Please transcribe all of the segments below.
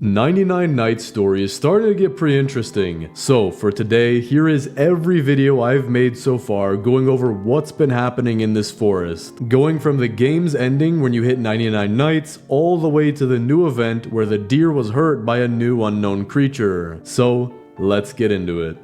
99 Nights story is starting to get pretty interesting. So for today, here is every video I've made so far going over what's been happening in this forest. Going from the game's ending when you hit 99 nights all the way to the new event where the deer was hurt by a new unknown creature. So let's get into it.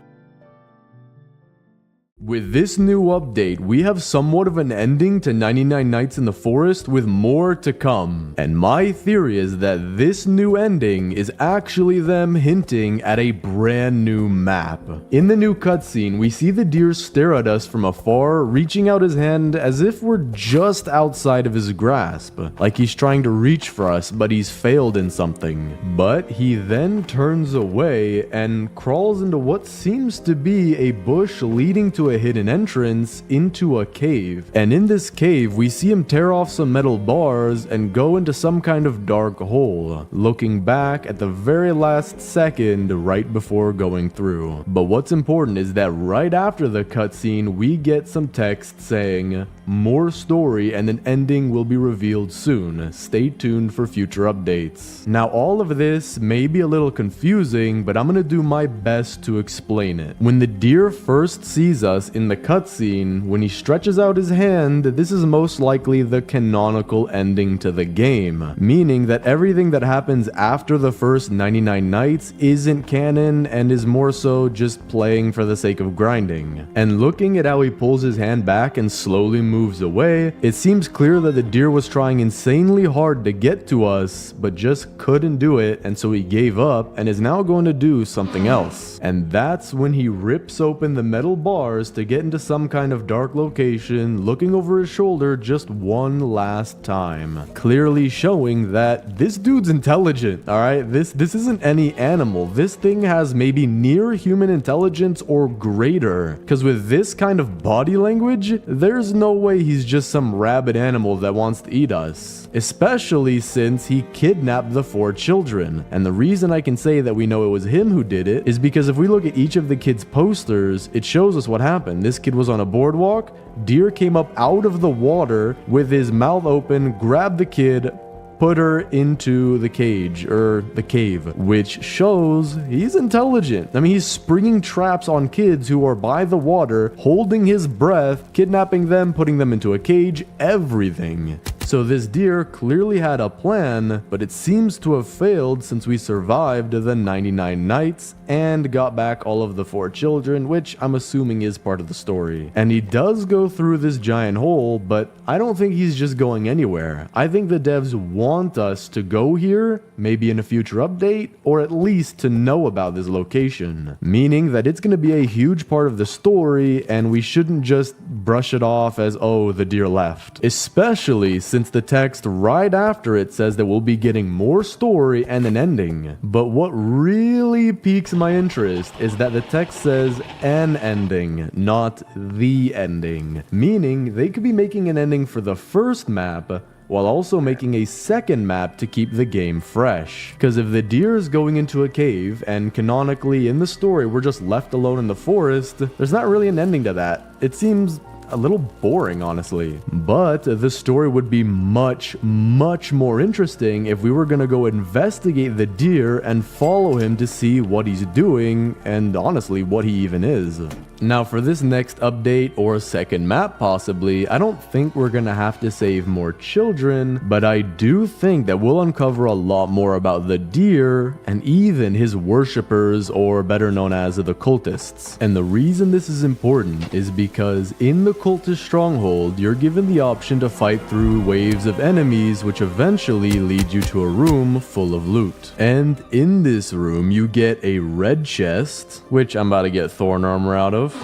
With this new update, we have somewhat of an ending to 99 Nights in the Forest with more to come. And my theory is that this new ending is actually them hinting at a brand new map. In the new cutscene, we see the deer stare at us from afar, reaching out his hand as if we're just outside of his grasp. Like he's trying to reach for us, but he's failed in something. But he then turns away and crawls into what seems to be a bush leading to a hidden entrance into a cave. And in this cave, we see him tear off some metal bars and go into some kind of dark hole, looking back at the very last second right before going through. But what's important is that right after the cutscene, we get some text saying, "More story and an ending will be revealed soon. Stay tuned for future updates." Now, all of this may be a little confusing, but I'm gonna do my best to explain it. When the deer first sees us in the cutscene, when he stretches out his hand, this is most likely the canonical ending to the game, meaning that everything that happens after the first 99 nights isn't canon and is more so just playing for the sake of grinding. And looking at how he pulls his hand back and slowly moves away, it seems clear that the deer was trying insanely hard to get to us, but just couldn't do it, and so he gave up and is now going to do something else. And that's when he rips open the metal bars to get into some kind of dark location, looking over his shoulder just one last time, clearly showing that this dude's intelligent. Alright, this isn't any animal. This thing has maybe near human intelligence or greater, because with this kind of body language, there's no way he's just some rabid animal that wants to eat us, especially since he kidnapped the 4 children. And the reason I can say that we know it was him who did it is because if we look at each of the kids' posters, it shows us what happened. This kid was on a boardwalk, deer came up out of the water with his mouth open, grabbed the kid, put her into the cage, or the cave, which shows he's intelligent. I mean, he's springing traps on kids who are by the water, holding his breath, kidnapping them, putting them into a cage, everything. So this deer clearly had a plan, but it seems to have failed since we survived the 99 nights and got back all of the 4 children, which I'm assuming is part of the story. And he does go through this giant hole, but I don't think he's just going anywhere. I think the devs want us to go here, maybe in a future update, or at least to know about this location. Meaning that it's going to be a huge part of the story, and we shouldn't just brush it off as, oh, the deer left. Especially since the text right after it says that we'll be getting more story and an ending. But what really piques my interest is that the text says an ending, not the ending. Meaning they could be making an ending for the first map, while also making a second map to keep the game fresh. Because if the deer is going into a cave, and canonically in the story we're just left alone in the forest, there's not really an ending to that. It seems a little boring, honestly. But the story would be much more interesting if we were gonna go investigate the deer and follow him to see what he's doing, and honestly, what he even is. Now for this next update, or second map possibly, I don't think we're gonna have to save more children, but I do think that we'll uncover a lot more about the deer and even his worshippers, or better known as the cultists. And the reason this is important is because in the cultist stronghold, you're given the option to fight through waves of enemies, which eventually lead you to a room full of loot. And in this room, you get a red chest, which I'm about to get thorn armor out of.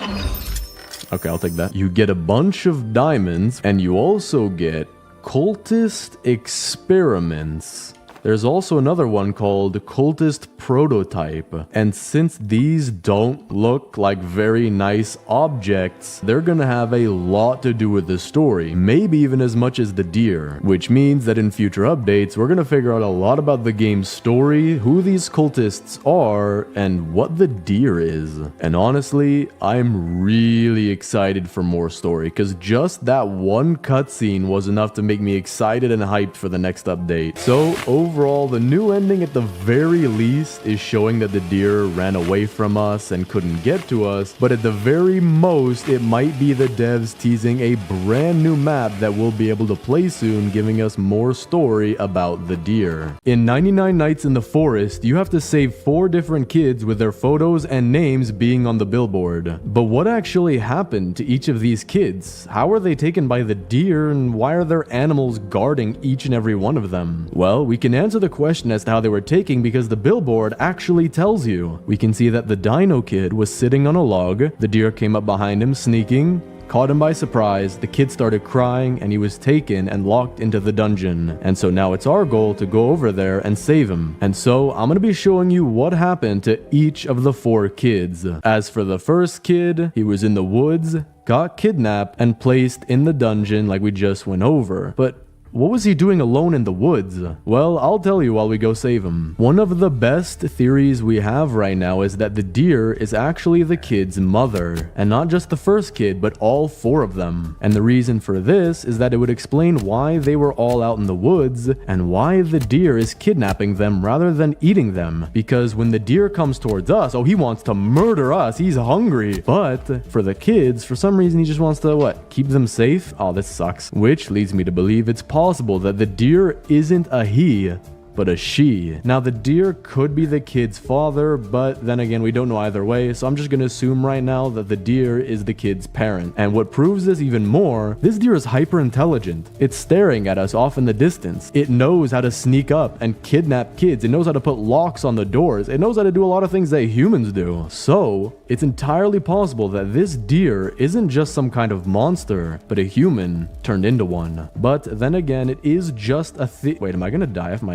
Okay, I'll take that. You get a bunch of diamonds, and you also get cultist experiments. There's also another one called Cultist Prototype, and since these don't look like very nice objects, they're gonna have a lot to do with the story, maybe even as much as the deer, which means that in future updates, we're gonna figure out a lot about the game's story, who these cultists are, and what the deer is. And honestly, I'm really excited for more story, because just that one cutscene was enough to make me excited and hyped for the next update. So, overall, the new ending at the very least is showing that the deer ran away from us and couldn't get to us, but at the very most, it might be the devs teasing a brand new map that we'll be able to play soon, giving us more story about the deer. In 99 Nights in the Forest, you have to save 4 different kids with their photos and names being on the billboard. But what actually happened to each of these kids? How were they taken by the deer, and why are there animals guarding each and every one of them? Well, we can answer the question as to how they were taken because the billboard actually tells you. We can see that the dino kid was sitting on a log, the deer came up behind him sneaking, caught him by surprise, the kid started crying, and he was taken and locked into the dungeon. And so now it's our goal to go over there and save him. And so I'm gonna be showing you what happened to each of the 4 kids. As for the first kid, he was in the woods, got kidnapped, and placed in the dungeon like we just went over. But what was he doing alone in the woods? Well, I'll tell you while we go save him. One of the best theories we have right now is that the deer is actually the kid's mother. And not just the first kid, but all 4 of them. And the reason for this is that it would explain why they were all out in the woods and why the deer is kidnapping them rather than eating them. Because when the deer comes towards us, oh, he wants to murder us. He's hungry. But for the kids, for some reason, he just wants to, what, keep them safe? Oh, this sucks. Which leads me to believe it's possible that the deer isn't a he, but a she. Now, the deer could be the kid's father, but then again, we don't know either way, so I'm just gonna assume right now that the deer is the kid's parent. And what proves this even more, this deer is hyper intelligent. It's staring at us off in the distance. It knows how to sneak up and kidnap kids. It knows how to put locks on the doors. It knows how to do a lot of things that humans do. So it's entirely possible that this deer isn't just some kind of monster, but a human turned into one. But then again, it is just a wait, am I gonna die am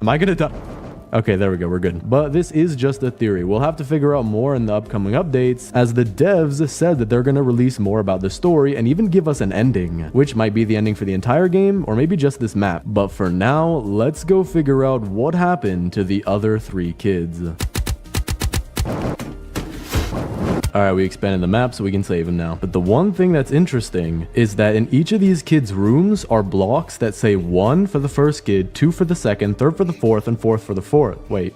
I gonna die? Okay, there we go, we're good. But this is just a theory. We'll have to figure out more in the upcoming updates, as the devs said that they're gonna release more about the story and even give us an ending, which might be the ending for the entire game or maybe just this map. But for now, let's go figure out what happened to the other 3 kids. Alright, we expanded the map so we can save him now. But the one thing that's interesting is that in each of these kids' rooms are blocks that say 1 for the first kid, 2 for the second, 3rd for the 4th, and 4th for the 4th. Wait.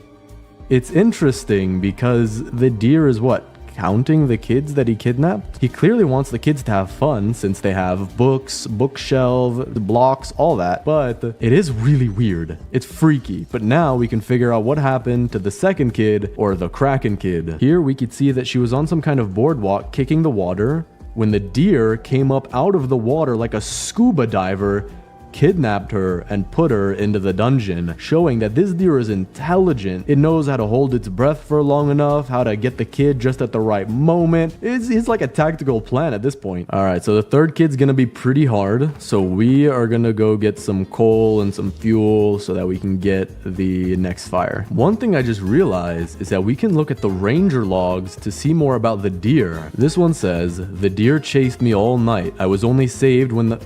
It's interesting because the deer is what? Counting the kids that he kidnapped? He clearly wants the kids to have fun since they have books, bookshelf, blocks, all that. But it is really weird. It's freaky. But now we can figure out what happened to the second kid, or the Kraken kid. Here we could see that she was on some kind of boardwalk kicking the water when the deer came up out of the water like a scuba diver, kidnapped her and put her into the dungeon, showing that this deer is intelligent. It knows how to hold its breath for long enough, how to get the kid just at the right moment. It's like a tactical plan at this point. All right, so the 3rd kid's gonna be pretty hard. So we are gonna go get some coal and some fuel so that we can get the next fire. One thing I just realized is that we can look at the ranger logs to see more about the deer. This one says, "The deer chased me all night. I was only saved when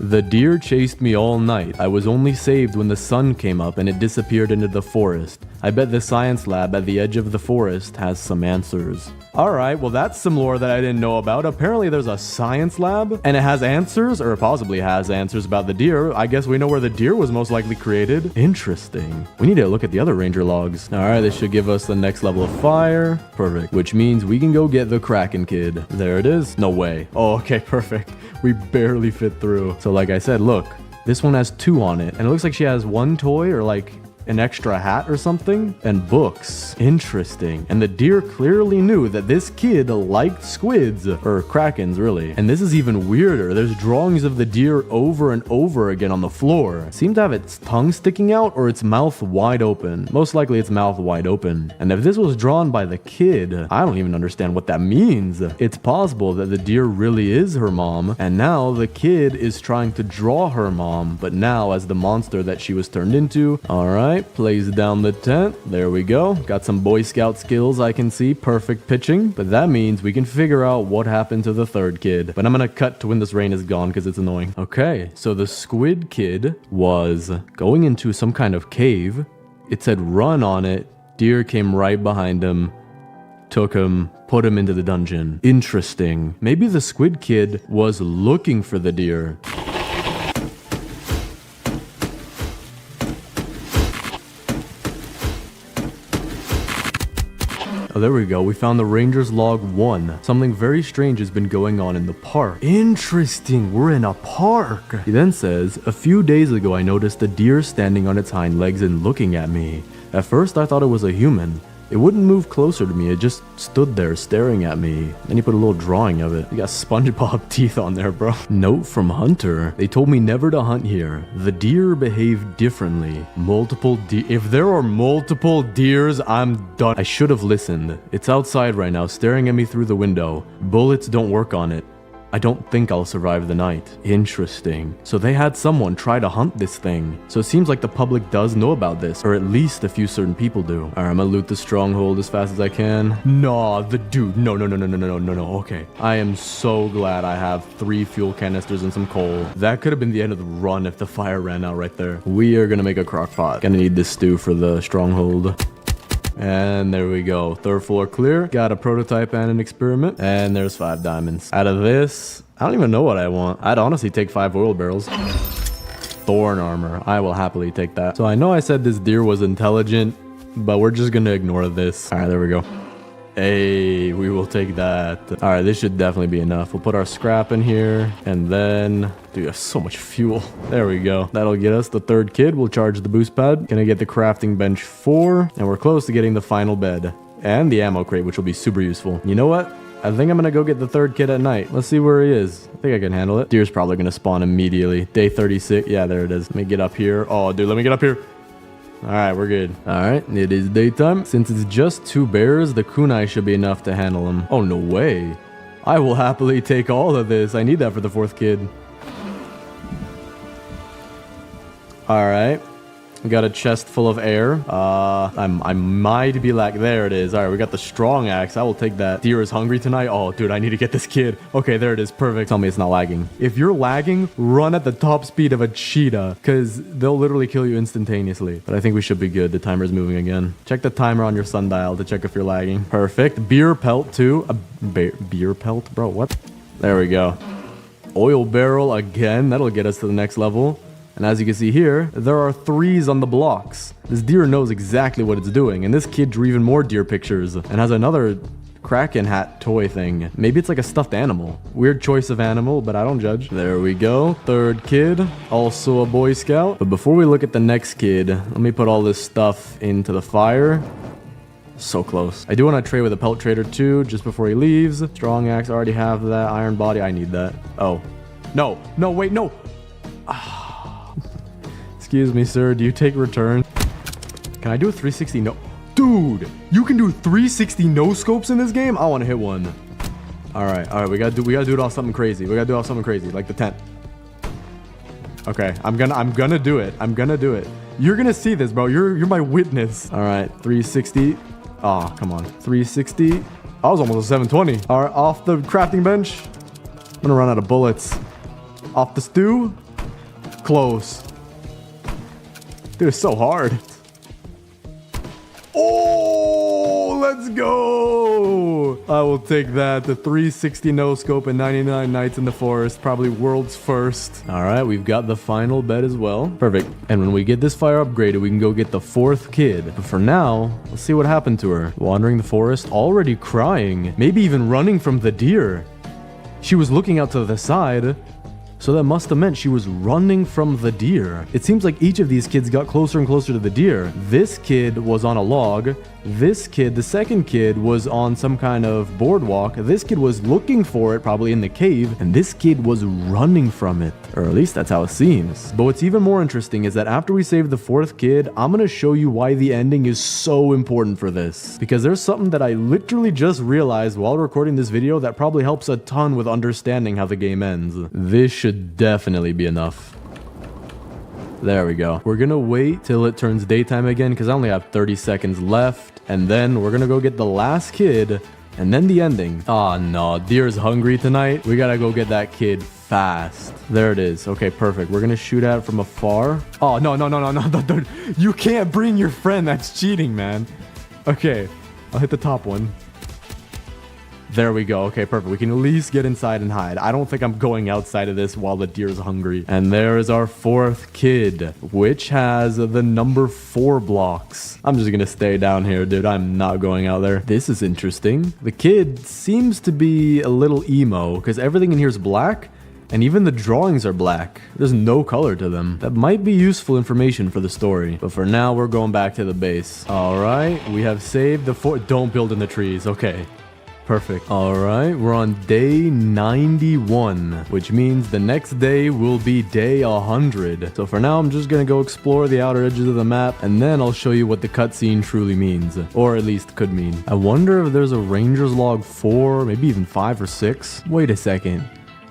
the deer chased me all night. I was only saved when the sun came up and it disappeared into the forest. I bet the science lab at the edge of the forest has some answers." Alright, well that's some lore that I didn't know about. Apparently there's a science lab and it has answers, or possibly has answers about the deer. I guess we know where the deer was most likely created. Interesting. We need to look at the other ranger logs. Alright, this should give us the next level of fire. Perfect. Which means we can go get the Kraken kid. There it is. No way. Oh, okay, perfect. We barely fit through. So like I said, look, this one has 2 on it, and it looks like she has 1 toy or like an extra hat or something, and books. Interesting. And the deer clearly knew that this kid liked squids, or krakens really. And this is even weirder. There's drawings of the deer over and over again on the floor. Seem to have its tongue sticking out or its mouth wide open. Most likely its mouth wide open. And if this was drawn by the kid, I don't even understand what that means. It's possible that the deer really is her mom, and now the kid is trying to draw her mom, but now as the monster that she was turned into. Alright. Plays down the tent. There we go. Got some Boy Scout skills I can see. Perfect pitching. But that means we can figure out what happened to the 3rd kid. But I'm gonna cut to when this rain is gone because it's annoying. Okay, so the squid kid was going into some kind of cave. It said run on it. Deer came right behind him. Took him. Put him into the dungeon. Interesting. Maybe the squid kid was looking for the deer. Oh, there we go. We found the Ranger's Log 1. Something very strange has been going on in the park. Interesting. We're in a park. He then says, a few days ago, I noticed a deer standing on its hind legs and looking at me. At first, I thought it was a human. It wouldn't move closer to me, it just stood there staring at me. Then he put a little drawing of it. You got SpongeBob teeth on there, bro. Note from Hunter. They told me never to hunt here. The deer behave differently. If there are multiple deers, I'm done. I should have listened. It's outside right now, staring at me through the window. Bullets don't work on it. I don't think I'll survive the night. Interesting. So they had someone try to hunt this thing. So it seems like the public does know about this, or at least a few certain people do. All right, I'm gonna loot the stronghold as fast as I can. Nah, the dude. No. Okay. I am so glad I have 3 fuel canisters and some coal. That could have been the end of the run if the fire ran out right there. We are gonna make a crock pot. Gonna need this stew for the stronghold. And there we go. 3rd floor clear. Got a prototype and an experiment. And there's 5 diamonds. Out of this, I don't even know what I want. I'd honestly take 5 oil barrels. Thorn armor. I will happily take that. So I know I said this deer was intelligent, but we're just gonna ignore this. All right, there we go. Hey, we will take that. All right, this should definitely be enough. We'll put our scrap in here, and then... Dude, we have so much fuel. There we go. That'll get us the 3rd kid. We'll charge the boost pad. Gonna get the crafting bench 4, and we're close to getting the final bed. And the ammo crate, which will be super useful. You know what? I think I'm gonna go get the 3rd kid at night. Let's see where he is. I think I can handle it. Deer's probably gonna spawn immediately. Day 36. Yeah, there it is. Let me get up here. Oh, dude, let me get up here. All right, we're good. All right, it is daytime. Since it's just 2 bears, the kunai should be enough to handle them. Oh, no way. I will happily take all of this. I need that for the 4th kid. All right. We got a chest full of air. I might be like, there it is. All right, we got the strong axe. I will take that. Deer is hungry tonight. Oh, dude, I need to get this kid. Okay, there it is. Perfect. Tell me it's not lagging. If you're lagging, run at the top speed of a cheetah, because they'll literally kill you instantaneously. But I think we should be good. The timer's moving again. Check the timer on your sundial to check if you're lagging. Perfect. Beer pelt too. Beer pelt? Bro, what? There we go. Oil barrel again. That'll get us to the next level. And as you can see here, there are 3s on the blocks. This deer knows exactly what it's doing, and this kid drew even more deer pictures and has another Kraken hat toy thing. Maybe it's like a stuffed animal. Weird choice of animal, but I don't judge. There we go. 3rd kid, also a Boy Scout. But before we look at the next kid, let me put all this stuff into the fire. So close. I do want to trade with a pelt trader too, just before he leaves. Strong axe, already have that. Iron body, I need that. Oh. No, wait, no. Excuse me, sir. Do you take return? Can I do a 360 no? Dude, you can do 360 no scopes in this game? I want to hit one. All right. We gotta do it off something crazy. Like the tent. Okay, I'm gonna do it. You're gonna see this, bro. You're my witness. All right, 360. Oh, come on. 360. I was almost a 720. All right, off the crafting bench. I'm gonna run out of bullets. Off the stew. Close. Dude, it's so hard. Oh, let's go. I will take that. The 360 no scope and 99 nights in the forest. Probably world's first. All right, we've got the final bed as well. Perfect. And when we get this fire upgraded, we can go get the 4th kid. But for now, let's see what happened to her. Wandering the forest, already crying. Maybe even running from the deer. She was looking out to the side. So that must have meant she was running from the deer. It seems like each of these kids got closer and closer to the deer. This kid was on a log. This kid, the 2nd kid, was on some kind of boardwalk. This kid was looking for it, probably in the cave. And this kid was running from it. Or at least that's how it seems. But what's even more interesting is that after we save the 4th kid, I'm gonna show you why the ending is so important for this. Because there's something that I literally just realized while recording this video that probably helps a ton with understanding how the game ends. This should definitely be enough. There we go. We're gonna wait till it turns daytime again because I only have 30 seconds left. And then we're gonna go get the last kid and then the ending. Oh no, deer's hungry tonight. We gotta go get that kid fast. There it is. Okay, perfect. We're gonna shoot at it from afar. Oh, no. You can't bring your friend. That's cheating, man. Okay, I'll hit the top one. There we go. Okay, perfect. We can at least get inside and hide. I don't think I'm going outside of this while the deer is hungry. And there is our fourth kid, which has the number 4 blocks. I'm just gonna stay down here, dude. I'm not going out there. This is interesting. The kid seems to be a little emo because everything in here is black. And even the drawings are black. There's no color to them. That might be useful information for the story. But for now, we're going back to the base. All right, we have saved the fort. Don't build in the trees. Okay, perfect. All right, we're on day 91, which means the next day will be day 100. So for now, I'm just gonna go explore the outer edges of the map, and then I'll show you what the cutscene truly means, or at least could mean. I wonder if there's a Ranger's Log 4, maybe even 5 or 6. Wait a second.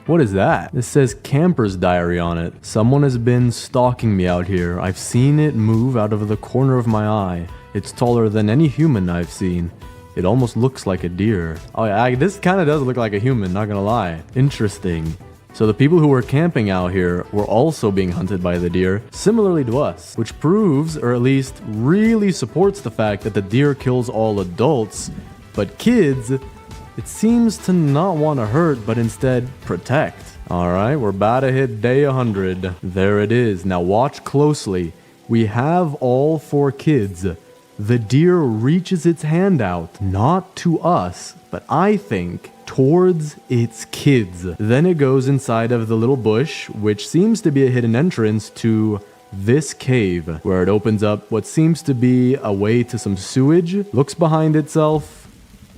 What is that? This says Camper's Diary on it. Someone has been stalking me out here. I've seen it move out of the corner of my eye. It's taller than any human I've seen. It almost looks like a deer. Oh yeah, this kind of does look like a human, not gonna lie. Interesting. So the people who were camping out here were also being hunted by the deer, similarly to us, which proves, or at least really supports the fact that the deer kills all adults, but kids, it seems to not want to hurt, but instead protect. All right, we're about to hit day 100. There it is. Now watch closely. We have all 4 kids. The deer reaches its hand out, not to us, but I think towards its kids. Then it goes inside of the little bush, which seems to be a hidden entrance to this cave, where it opens up what seems to be a way to some sewage, looks behind itself,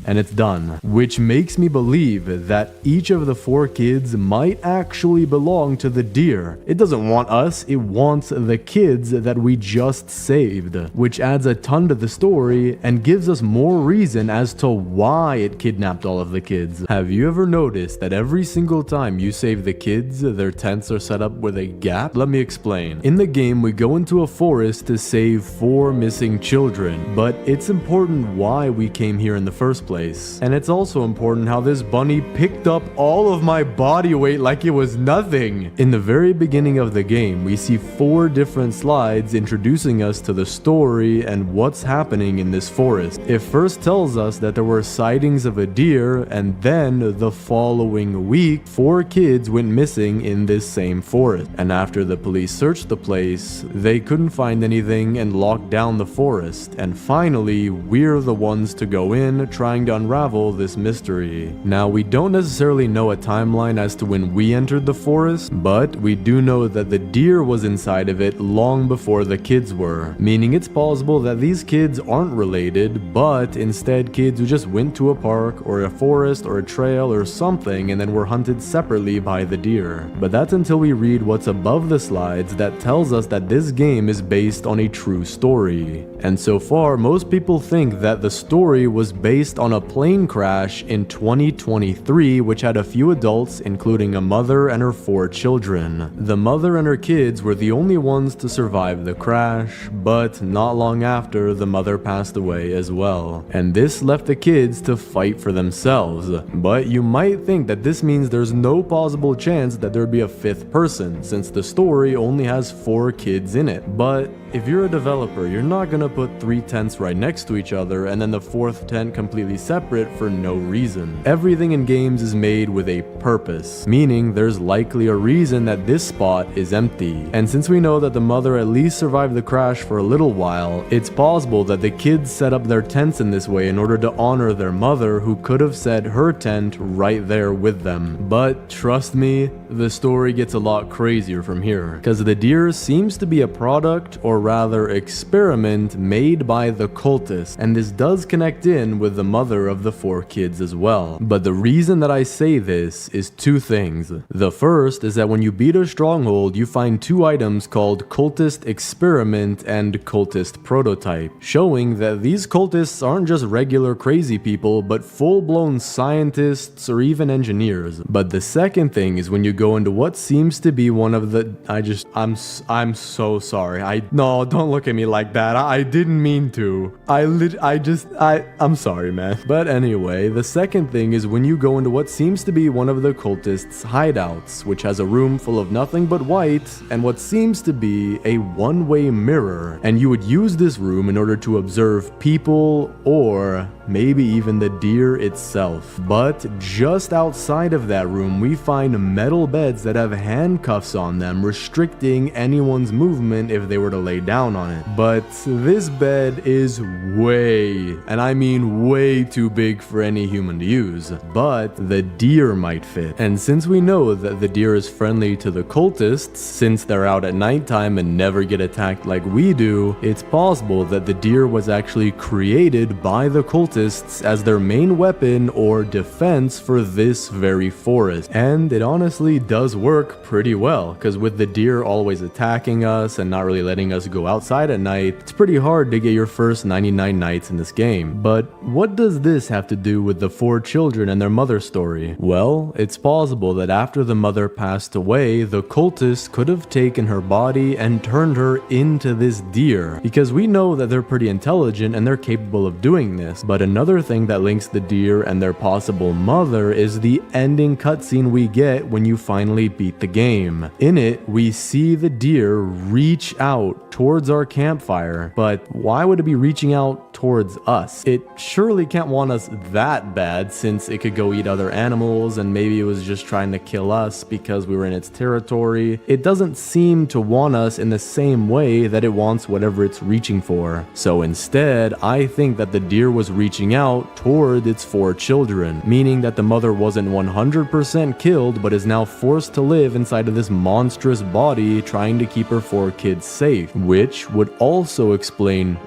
and it's done. Which makes me believe that each of the 4 kids might actually belong to the deer. It doesn't want us, it wants the kids that we just saved, which adds a ton to the story and gives us more reason as to why it kidnapped all of the kids. Have you ever noticed that every single time you save the kids, their tents are set up with a gap? Let me explain. In the game, we go into a forest to save 4 missing children, but it's important why we came here in the first place. And it's also important how this bunny picked up all of my body weight like it was nothing. In the very beginning of the game, we see 4 different slides introducing us to the story and what's happening in this forest. It first tells us that there were sightings of a deer, and then the following week, 4 kids went missing in this same forest. And after the police searched the place, they couldn't find anything and locked down the forest. And finally, we're the ones to go in, trying to unravel this mystery. Now, we don't necessarily know a timeline as to when we entered the forest, but we do know that the deer was inside of it long before the kids were, meaning it's possible that these kids aren't related, but instead kids who just went to a park or a forest or a trail or something and then were hunted separately by the deer. But that's until we read what's above the slides that tells us that this game is based on a true story. And so far, most people think that the story was based on a plane crash in 2023, which had a few adults, including a mother and her 4 children. The mother and her kids were the only ones to survive the crash, but not long after, the mother passed away as well. And this left the kids to fight for themselves. But you might think that this means there's no possible chance that there'd be a 5th person, since the story only has 4 kids in it. But if you're a developer, you're not gonna put 3 tents right next to each other and then the 4th tent completely separate for no reason. Everything in games is made with a purpose, meaning there's likely a reason that this spot is empty. And since we know that the mother at least survived the crash for a little while, it's possible that the kids set up their tents in this way in order to honor their mother, who could have set her tent right there with them. But trust me, the story gets a lot crazier from here, because the deer seems to be a product, or rather experiment, made by the Cultist, and this does connect in with the mother of the 4 kids as well. But the reason that I say this is 2 things. The first is that when you beat a stronghold, you find 2 items called Cultist Experiment and Cultist Prototype, showing that these cultists aren't just regular crazy people, but full-blown scientists or even engineers. But the second thing is when you go into what seems to be one of the... I'm so sorry. No, don't look at me like that. I didn't mean to. I'm sorry, man. But anyway, the second thing is when you go into what seems to be one of the cultists' hideouts, which has a room full of nothing but white and what seems to be a one-way mirror. And you would use this room in order to observe people or maybe even the deer itself. But just outside of that room, we find metal beds that have handcuffs on them, restricting anyone's movement if they were to lay down on it. But this bed is way, and I mean way too big for any human to use. But the deer might fit. And since we know that the deer is friendly to the cultists, since they're out at nighttime and never get attacked like we do, it's possible that the deer was actually created by the cultists as their main weapon or defense for this very forest. And it honestly does work pretty well, because with the deer always attacking us and not really letting us go outside at night, it's pretty hard to get your first 99 nights in this game. But what does this have to do with the 4 children and their mother story? Well, it's possible that after the mother passed away, the cultists could have taken her body and turned her into this deer, because we know that they're pretty intelligent and they're capable of doing this. But another thing that links the deer and their possible mother is the ending cutscene we get when you finally beat the game. In it, we see the deer reach out towards our campfire, but why would it be reaching out towards us? It surely can't want us that bad, since it could go eat other animals, and maybe it was just trying to kill us because we were in its territory. It doesn't seem to want us in the same way that it wants whatever it's reaching for. So instead, I think that the deer was reaching out toward its 4 children, meaning that the mother wasn't 100% killed, but is now forced to live inside of this monstrous body, trying to keep her 4 kids safe, which also explains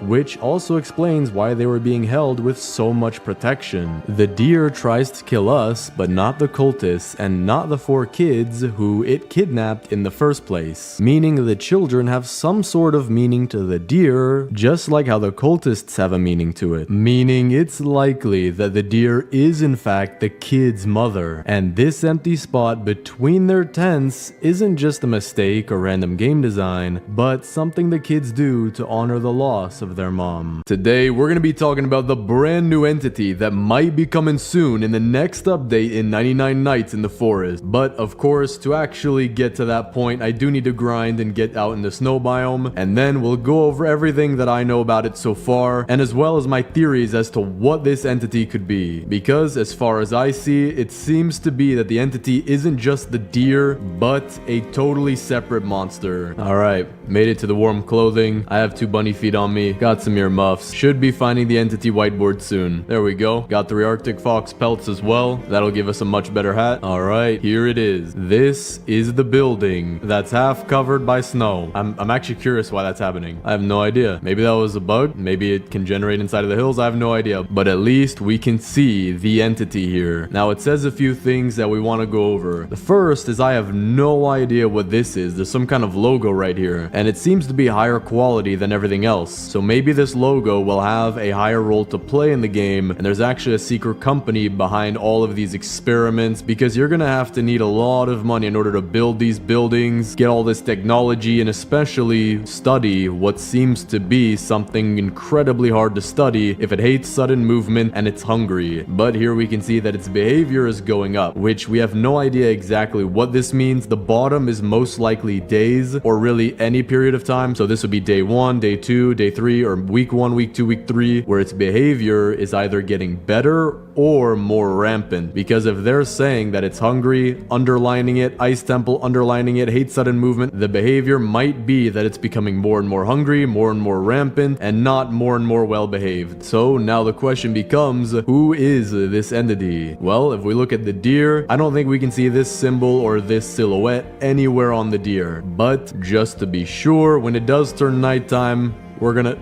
why they were being held with so much protection. The deer tries to kill us, but not the cultists and not the 4 kids who it kidnapped in the first place, meaning the children have some sort of meaning to the deer, just like how the cultists have a meaning to it, meaning it's likely that the deer is in fact the kid's mother, and this empty spot between their tents isn't just a mistake or random game design, but something the kids do to honor the loss of their mom. Today we're going to be talking about the brand new entity that might be coming soon in the next update in 99 Nights in the Forest. But of course, to actually get to that point, I do need to grind and get out in the snow biome, and then we'll go over everything that I know about it so far, and as well as my theories as to what this entity could be. Because as far as I see, it seems to be that the entity isn't just the deer, but a totally separate monster. Alright, made it to the warm clothing. I have 2 bunny feet on me, got some earmuffs. Should be finding the entity whiteboard soon. There we go. Got 3 Arctic fox pelts as well. That'll give us a much better hat. Alright, here it is. This is the building that's half covered by snow. I'm actually curious why that's happening. I have no idea. Maybe that was a bug. Maybe it can generate inside of the hills. I have no idea. But at least we can see the entity here. Now it says a few things that we want to go over. The first is I have no idea what this is. There's some kind of logo right here, and it seems to be higher quality than everything else. So maybe this logo will have a higher role to play in the game, and there's actually a secret company behind all of these experiments, because you're gonna have to need a lot of money in order to build these buildings, get all this technology, and especially study what seems to be something incredibly hard to study if it hates sudden movement and it's hungry. But here we can see that its behavior is going up, which we have no idea exactly what this means. The bottom is most likely days, or really any period of time. So this would be day 1, day 2, day 3, or week 1, week 2, week 3, where its behavior is either getting better or more rampant. Because if they're saying that it's hungry, underlining it, ice temple, underlining it, hates sudden movement, the behavior might be that it's becoming more and more hungry, more and more rampant, and not more and more well behaved. So now the question becomes, who is this entity? Well, if we look at the deer, I don't think we can see this symbol or this silhouette anywhere on the deer. But just to be sure, when it does turn nighttime, we're gonna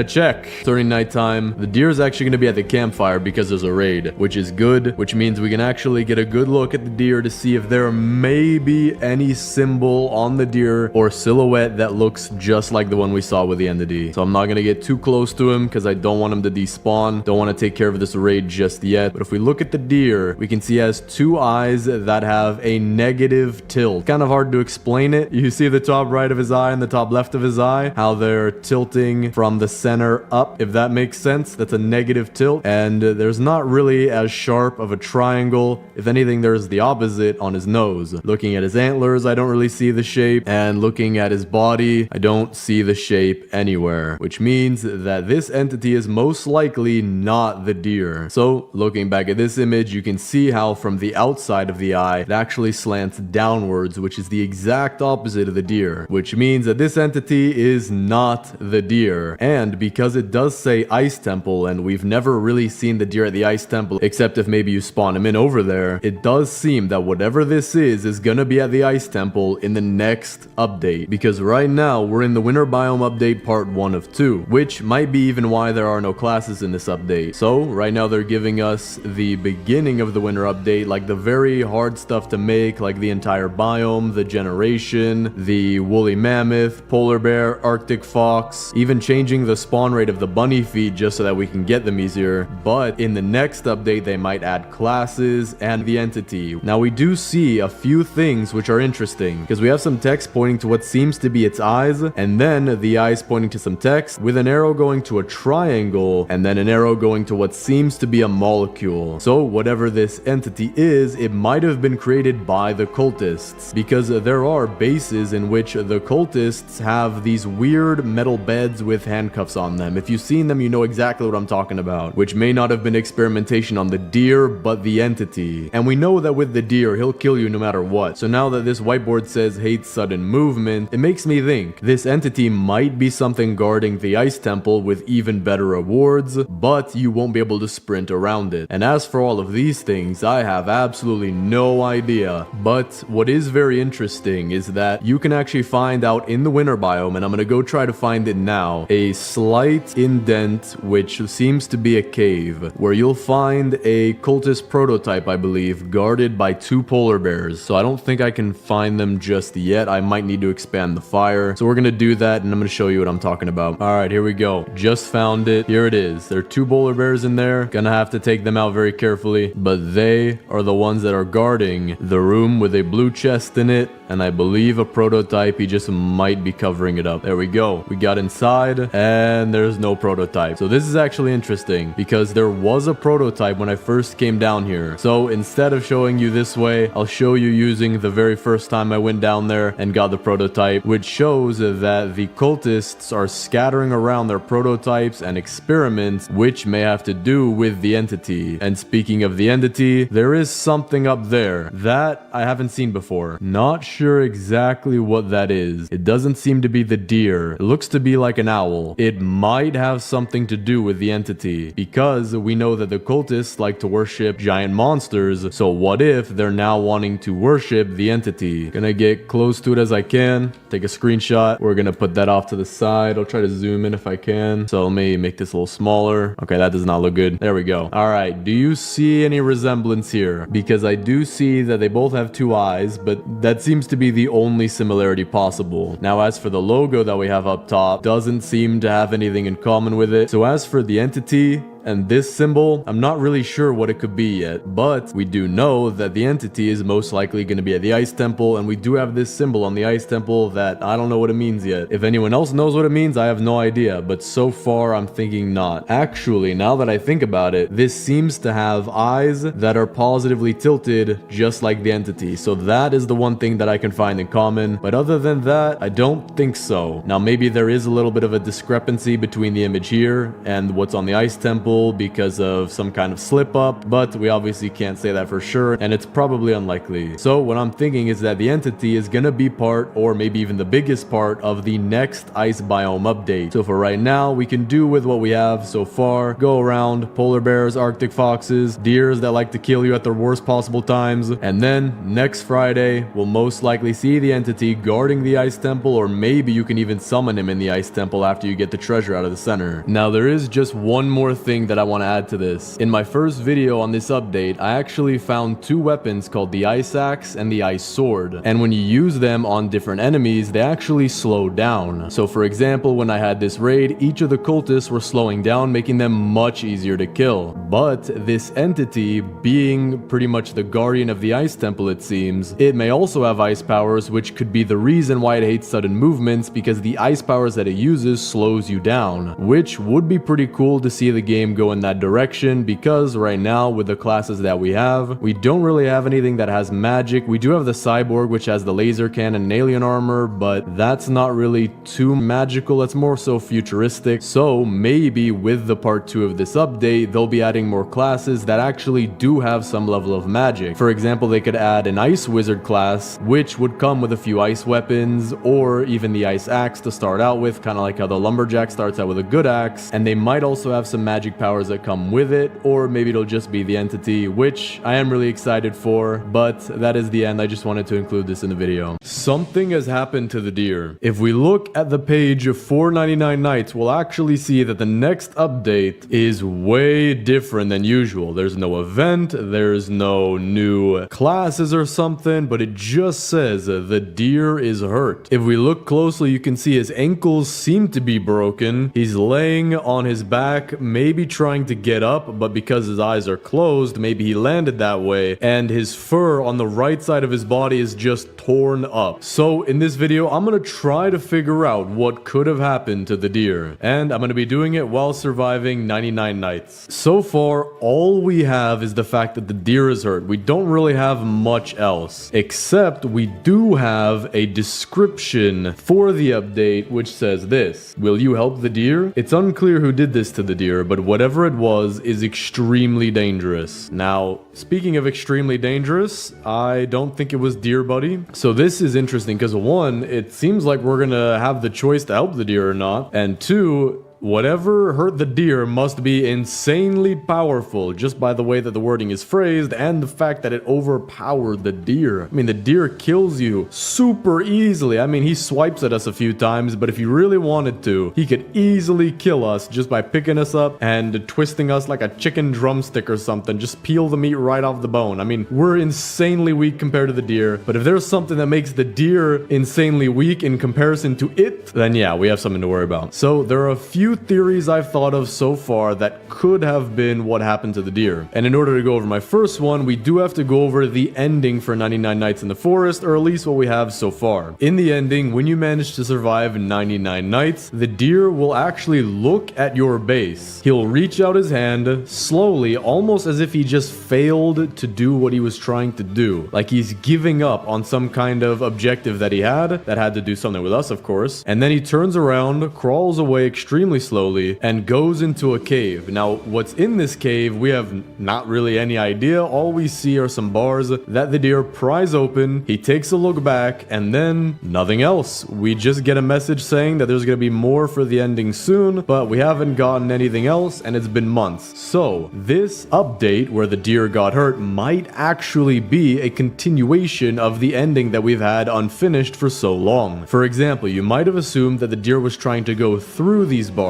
check. Turning nighttime, the deer is actually going to be at the campfire because there's a raid, which is good, which means we can actually get a good look at the deer to see if there may be any symbol on the deer or silhouette that looks just like the one we saw with the entity. So I'm not going to get too close to him because I don't want him to despawn. Don't want to take care of this raid just yet. But if we look at the deer, we can see he has 2 eyes that have a negative tilt. Kind of hard to explain it. You see the top right of his eye and the top left of his eye, how they're tilting from from the center up, if that makes sense. That's a negative tilt, and there's not really as sharp of a triangle. If anything, there's the opposite on his nose. Looking at his antlers, I don't really see the shape, and looking at his body, I don't see the shape anywhere, which means that this entity is most likely not the deer. So looking back at this image, you can see how from the outside of the eye, it actually slants downwards, which is the exact opposite of the deer, which means that this entity is not the deer. And because it does say ice temple, and we've never really seen the deer at the ice temple, except if maybe you spawn him in over there, it does seem that whatever this is gonna be at the ice temple in the next update, because right now we're in the winter biome update part 1 of 2, which might be even why there are no classes in this update. So right now they're giving us the beginning of the winter update, like the very hard stuff to make, like the entire biome, the generation, the woolly mammoth, polar bear, arctic fox, even changing the spawn rate of the bunny feet just so that we can get them easier. But in the next update they might add classes and the entity. Now we do see a few things which are interesting, because we have some text pointing to what seems to be its eyes, and then the eyes pointing to some text with an arrow going to a triangle, and then an arrow going to what seems to be a molecule. So whatever this entity is, it might have been created by the cultists, because there are bases in which the cultists have these weird metal beds with handcuffs on them. If you've seen them, you know exactly what I'm talking about, which may not have been experimentation on the deer, but the entity. And we know that with the deer, he'll kill you no matter what. So now that this whiteboard says hates sudden movement, it makes me think this entity might be something guarding the ice temple with even better rewards, but you won't be able to sprint around it. And as for all of these things, I have absolutely no idea. But what is very interesting is that you can actually find out in the winter biome, and I'm gonna go try to find it now, a slight indent which seems to be a cave, where you'll find a cultist prototype, I believe, guarded by 2 polar bears. So I don't think I can find them just yet. I might need to expand the fire. So we're gonna do that, and I'm gonna show you what I'm talking about. All right, here we go. Just found it. Here it is. There are 2 polar bears in there. Gonna have to take them out very carefully, but they are the ones that are guarding the room with a blue chest in it, and I believe a prototype. He just might be covering it up. There we go. We got inside, and there's no prototype. So this is actually interesting, because there was a prototype when I first came down here. So instead of showing you this way, I'll show you using the very first time I went down there and got the prototype, which shows that the cultists are scattering around their prototypes and experiments, which may have to do with the entity. And speaking of the entity, there is something up there that I haven't seen before. Not sure exactly what that is. It doesn't seem to be the deer. It looks to be like an owl. It might have something to do with the entity, because we know that the cultists like to worship giant monsters. So what if they're now wanting to worship the entity? Gonna get close to it as I can, take a screenshot. We're gonna put that off to the side. I'll try to zoom in if I can. So let me make this a little smaller. Okay, that does not look good. There we go. All right, do you see any resemblance here? Because I do see that they both have 2 eyes, but that seems to be the only similarity possible. Now, as for the logo that we have up top, doesn't seem to have anything in common with it. So as for the entity and this symbol, I'm not really sure what it could be yet, but we do know that the entity is most likely going to be at the ice temple, and we do have this symbol on the ice temple that I don't know what it means yet. If anyone else knows what it means, I have no idea, but so far I'm thinking not. Actually, now that I think about it, this seems to have eyes that are positively tilted just like the entity, so that is the one thing that I can find in common, but other than that, I don't think so. Now maybe there is a little bit of a discrepancy between the image here and what's on the ice temple, because of some kind of slip up, but we obviously can't say that for sure, and it's probably unlikely. So what I'm thinking is that the entity is gonna be part, or maybe even the biggest part, of the next ice biome update. So for right now, we can do with what we have so far. Go around polar bears, arctic foxes, deers that like to kill you at their worst possible times, and then next Friday we'll most likely see the entity guarding the ice temple, or maybe you can even summon him in the ice temple after you get the treasure out of the center. Now there is just one more thing thing that I want to add to this. In my first video on this update, I actually found two weapons called the Ice Axe and the Ice Sword. And when you use them on different enemies, they actually slow down. So for example, when I had this raid, each of the cultists were slowing down, making them much easier to kill. But this entity, being pretty much the guardian of the Ice Temple, it seems, it may also have ice powers, which could be the reason why it hates sudden movements, because the ice powers that it uses slows you down, which would be pretty cool to see the game go in that direction, because right now with the classes that we have, we don't really have anything that has magic. We do have the cyborg, which has the laser cannon and alien armor, but that's not really too magical. It's more so futuristic. So maybe with the part 2 of this update, they'll be adding more classes that actually do have some level of magic. For example, they could add an ice wizard class, which would come with a few ice weapons, or even the ice axe to start out with, kind of like how the lumberjack starts out with a good axe. And they might also have some magic powers that come with it, or maybe it'll just be the entity, which I am really excited for, but that is the end. I just wanted to include this in the video. Something has happened to the deer. If we look at the page of 499 Nights, we'll actually see that the next update is way different than usual. There's no event, there's no new classes or something, but it just says the deer is hurt. If we look closely, you can see his ankles seem to be broken. He's laying on his back, maybe trying to get up, but because his eyes are closed, maybe he landed that way, and his fur on the right side of his body is just torn up. So in this video, I'm gonna try to figure out what could have happened to the deer, and I'm gonna be doing it while surviving 99 nights. So far, all we have is the fact that the deer is hurt. We don't really have much else, except we do have a description for the update which says this: will you help the deer? It's unclear who did this to the deer, but whatever it was is extremely dangerous. Now, speaking of extremely dangerous, I don't think it was Deer Buddy. So this is interesting because one, it seems like we're gonna have the choice to help the deer or not, and two, whatever hurt the deer must be insanely powerful, just by the way that the wording is phrased and the fact that it overpowered the deer. I mean, the deer kills you super easily. I mean, he swipes at us a few times, but if he really wanted to, he could easily kill us just by picking us up and twisting us like a chicken drumstick or something. Just peel the meat right off the bone. I mean, we're insanely weak compared to the deer, but if there's something that makes the deer insanely weak in comparison to it, then yeah, we have something to worry about. So there are a few theories I've thought of so far that could have been what happened to the deer. And in order to go over my first one, we do have to go over the ending for 99 Nights in the Forest, or at least what we have so far. In the ending, when you manage to survive 99 nights, the deer will actually look at your base. He'll reach out his hand slowly, almost as if he just failed to do what he was trying to do. Like he's giving up on some kind of objective that he had to do something with us, of course. And then he turns around, crawls away extremely slowly, and goes into a cave. Now, what's in this cave, we have not really any idea. All we see are some bars that the deer pries open. He takes a look back, and then nothing else. We just get a message saying that there's gonna be more for the ending soon, but we haven't gotten anything else, and it's been months. So this update where the deer got hurt might actually be a continuation of the ending that we've had unfinished for so long. For example, you might have assumed that the deer was trying to go through these bars,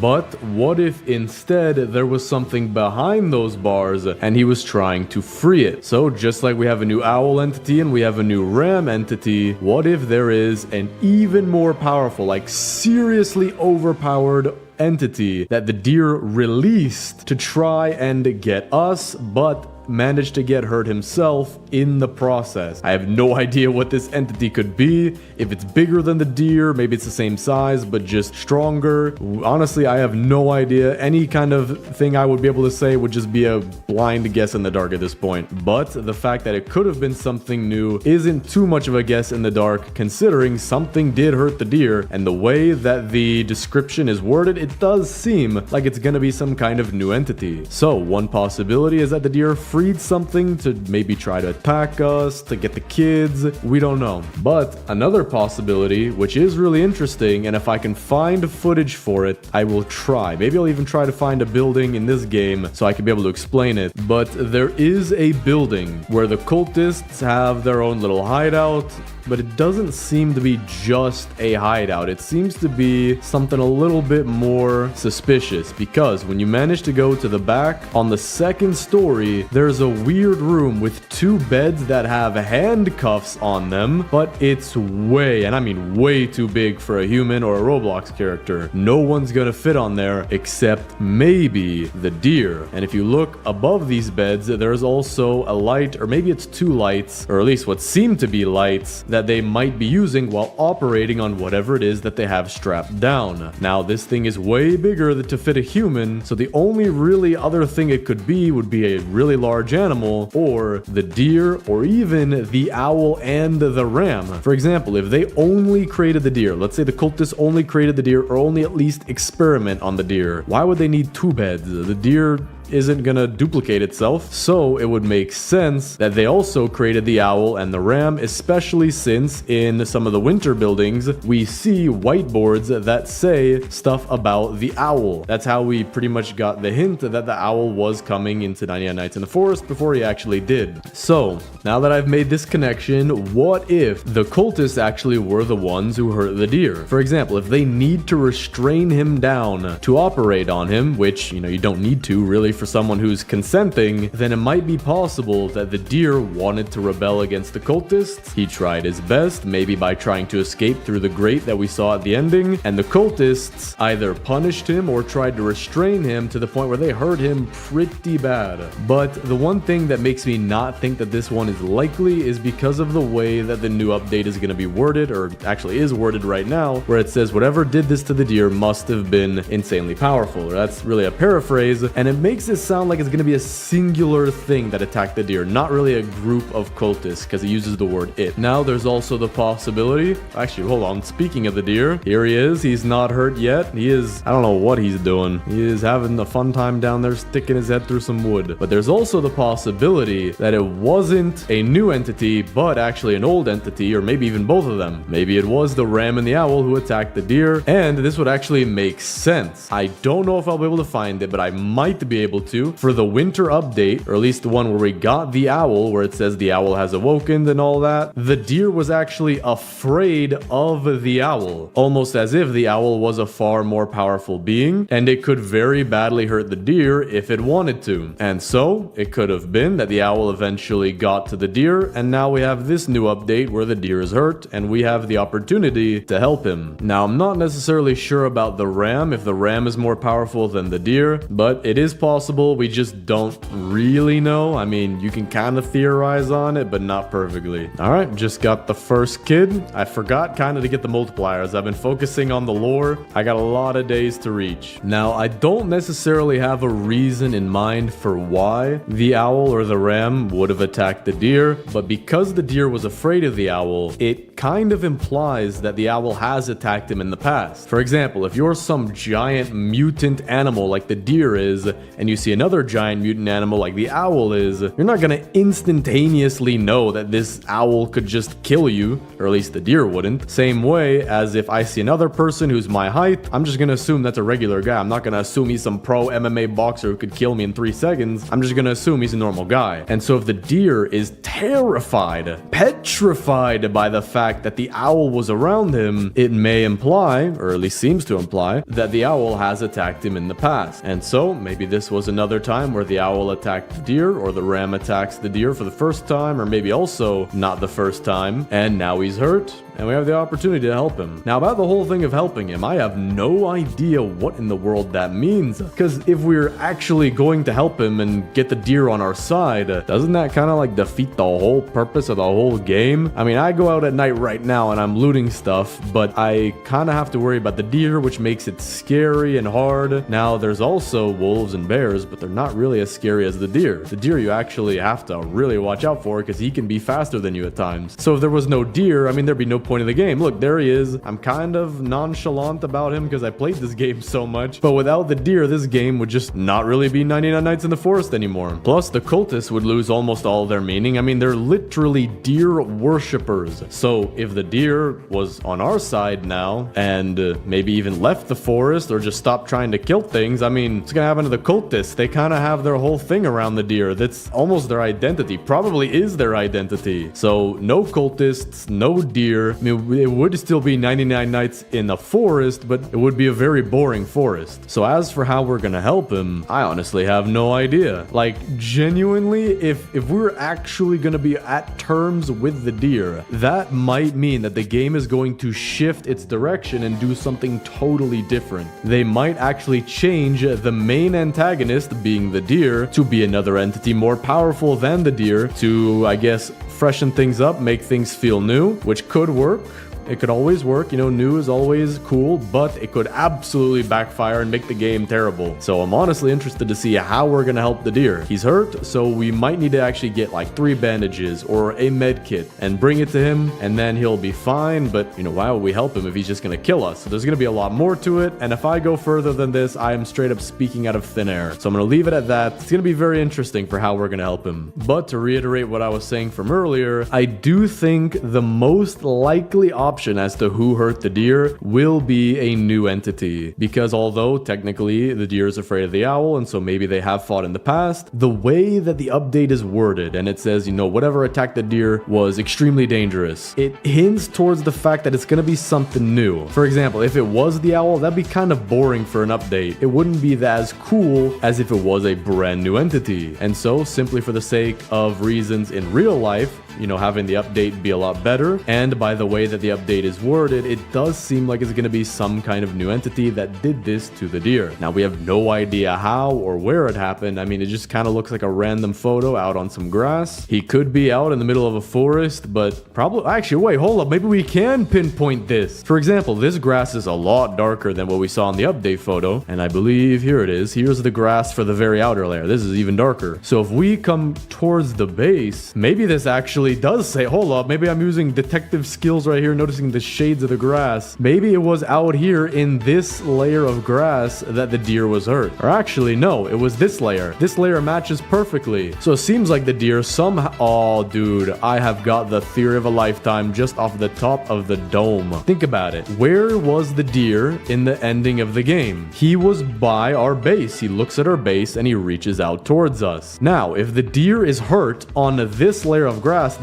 but what if instead there was something behind those bars and he was trying to free it? So just like we have a new owl entity and we have a new ram entity, what if there is an even more powerful, like seriously overpowered entity that the deer released to try and get us, but managed to get hurt himself in the process? I have no idea what this entity could be. If it's bigger than the deer, maybe it's the same size but just stronger. Honestly, I have no idea. Any kind of thing I would be able to say would just be a blind guess in the dark at this point. But the fact that it could have been something new isn't too much of a guess in the dark, considering something did hurt the deer, and the way that the description is worded, it does seem like it's gonna be some kind of new entity. So one possibility is that the deer freed something to maybe try to attack us, to get the kids, we don't know. But another possibility, which is really interesting, and if I can find footage for it, I will try. Maybe I'll even try to find a building in this game so I can be able to explain it. But there is a building where the cultists have their own little hideout, but it doesn't seem to be just a hideout. It seems to be something a little bit more suspicious, because when you manage to go to the back, on the second story, there's a weird room with 2 beds that have handcuffs on them, but it's way, and I mean way too big for a human or a Roblox character. No one's gonna fit on there except maybe the deer. And if you look above these beds, there's also a light, or maybe it's 2 lights, or at least what seem to be lights that they might be using while operating on whatever it is that they have strapped down. Now, this thing is way bigger to fit a human, so the only really other thing it could be would be a really large animal, or the deer, or even the owl and the ram. For example, if they only created the deer, let's say the cultists only created the deer, or only at least experiment on the deer, why would they need 2 beds? The deer isn't gonna duplicate itself, so it would make sense that they also created the owl and the ram, especially since in some of the winter buildings we see whiteboards that say stuff about the owl. That's how we pretty much got the hint that the owl was coming into 99 Nights in the Forest before he actually did. So now that I've made this connection, what if the cultists actually were the ones who hurt the deer? For example, if they need to restrain him down to operate on him, which, you know, you don't need to really for someone who's consenting, then it might be possible that the deer wanted to rebel against the cultists. He tried his best, maybe by trying to escape through the grate that we saw at the ending, and the cultists either punished him or tried to restrain him to the point where they hurt him pretty bad. But the one thing that makes me not think that this one is likely is because of the way that the new update is going to be worded, or actually is worded right now, where it says whatever did this to the deer must have been insanely powerful. Or that's really a paraphrase, and it makes it sound like it's going to be a singular thing that attacked the deer, not really a group of cultists, because it uses the word it. Now there's also the possibility, actually hold on, speaking of the deer, here he is, he's not hurt yet. He is, I don't know what he's doing. He is having a fun time down there sticking his head through some wood. But there's also the possibility that it wasn't a new entity, but actually an old entity, or maybe even both of them. Maybe it was the ram and the owl who attacked the deer, and this would actually make sense. I don't know if I'll be able to find it, but I might be able to for the winter update, or at least the one where we got the owl, where it says the owl has awoken and all that. The deer was actually afraid of the owl, almost as if the owl was a far more powerful being, and it could very badly hurt the deer if it wanted to. And so it could have been that the owl eventually got to the deer, and now we have this new update where the deer is hurt and we have the opportunity to help him. Now, I'm not necessarily sure about the ram, if the ram is more powerful than the deer, but it is possible. We just don't really know. I mean, you can kind of theorize on it, but not perfectly. All right, just got the first kid. I forgot kind of to get the multipliers. I've been focusing on the lore. I got a lot of days to reach. Now, I don't necessarily have a reason in mind for why the owl or the ram would have attacked the deer, but because the deer was afraid of the owl, it kind of implies that the owl has attacked him in the past. For example, if you're some giant mutant animal like the deer is, and you see another giant mutant animal like the owl is, you're not gonna instantaneously know that this owl could just kill you, or at least the deer wouldn't. Same way as if I see another person who's my height, I'm just gonna assume that's a regular guy. I'm not gonna assume he's some pro MMA boxer who could kill me in 3 seconds. I'm just gonna assume he's a normal guy. And so if the deer is terrified, petrified by the fact that the owl was around him, it may imply, or at least seems to imply, that the owl has attacked him in the past. And so maybe this was another time where the owl attacked the deer, or the ram attacks the deer for the first time, or maybe also not the first time, and now he's hurt, and we have the opportunity to help him. Now, about the whole thing of helping him, I have no idea what in the world that means, because if we're actually going to help him and get the deer on our side, doesn't that kind of like defeat the whole purpose of the whole game? I mean, I go out at night right now and I'm looting stuff, but I kind of have to worry about the deer, which makes it scary and hard. Now, there's also wolves and bears, but they're not really as scary as the deer. The deer you actually have to really watch out for, because he can be faster than you at times. So if there was no deer, I mean, there'd be no point of the game. Look, there he is. I'm kind of nonchalant about him because I played this game so much. But without the deer, this game would just not really be 99 Nights in the Forest anymore. Plus, the cultists would lose almost all their meaning. I mean, they're literally deer worshippers. So if the deer was on our side now and maybe even left the forest or just stopped trying to kill things, I mean, what's gonna happen to the cultists? They kind of have their whole thing around the deer. That's almost their identity. Probably is their identity. So no cultists, no deer. I mean, it would still be 99 Nights in the Forest, but it would be a very boring forest. So as for how we're gonna help him, I honestly have no idea. Like, genuinely, if we're actually gonna be at terms with the deer, that might mean that the game is going to shift its direction and do something totally different. They might actually change the main antagonist, being the deer, to be another entity more powerful than the deer to, I guess, freshen things up, make things feel new, which could work. It could always work, you know, new is always cool, but it could absolutely backfire and make the game terrible. So I'm honestly interested to see how we're gonna help the deer. He's hurt, so we might need to actually get like 3 bandages or a med kit and bring it to him, and then he'll be fine. But, you know, why would we help him if he's just gonna kill us? So there's gonna be a lot more to it, and if I go further than this, I am straight up speaking out of thin air. So I'm gonna leave it at that. It's gonna be very interesting for how we're gonna help him. But to reiterate what I was saying from earlier, I do think the most likely option as to who hurt the deer will be a new entity, because although technically the deer is afraid of the owl and so maybe they have fought in the past, the way that the update is worded and it says, you know, whatever attacked the deer was extremely dangerous, it hints towards the fact that it's going to be something new. For example, if it was the owl, that'd be kind of boring for an update. It wouldn't be that as cool as if it was a brand new entity. And so, simply for the sake of reasons in real life, you know, having the update be a lot better, and by the way that the update is worded, it does seem like it's going to be some kind of new entity that did this to the deer. Now, we have no idea how or where it happened. I mean, it just kind of looks like a random photo out on some grass. He could be out in the middle of a forest, but probably... Actually, wait, hold up. Maybe we can pinpoint this. For example, this grass is a lot darker than what we saw in the update photo, and I believe here it is. Here's the grass for the very outer layer. This is even darker. So if we come towards the base, maybe this actually does say, hold up, maybe I'm using detective skills right here, noticing the shades of the grass. Maybe it was out here in this layer of grass that the deer was hurt. Or actually, no, it was this layer. This layer matches perfectly. So it seems like the deer somehow... Oh, dude, I have got the theory of a lifetime just off the top of the dome. Think about it. Where was the deer in the ending of the game? He was by our base. He looks at our base and he reaches out towards us. Now, if the deer is hurt on this layer of grass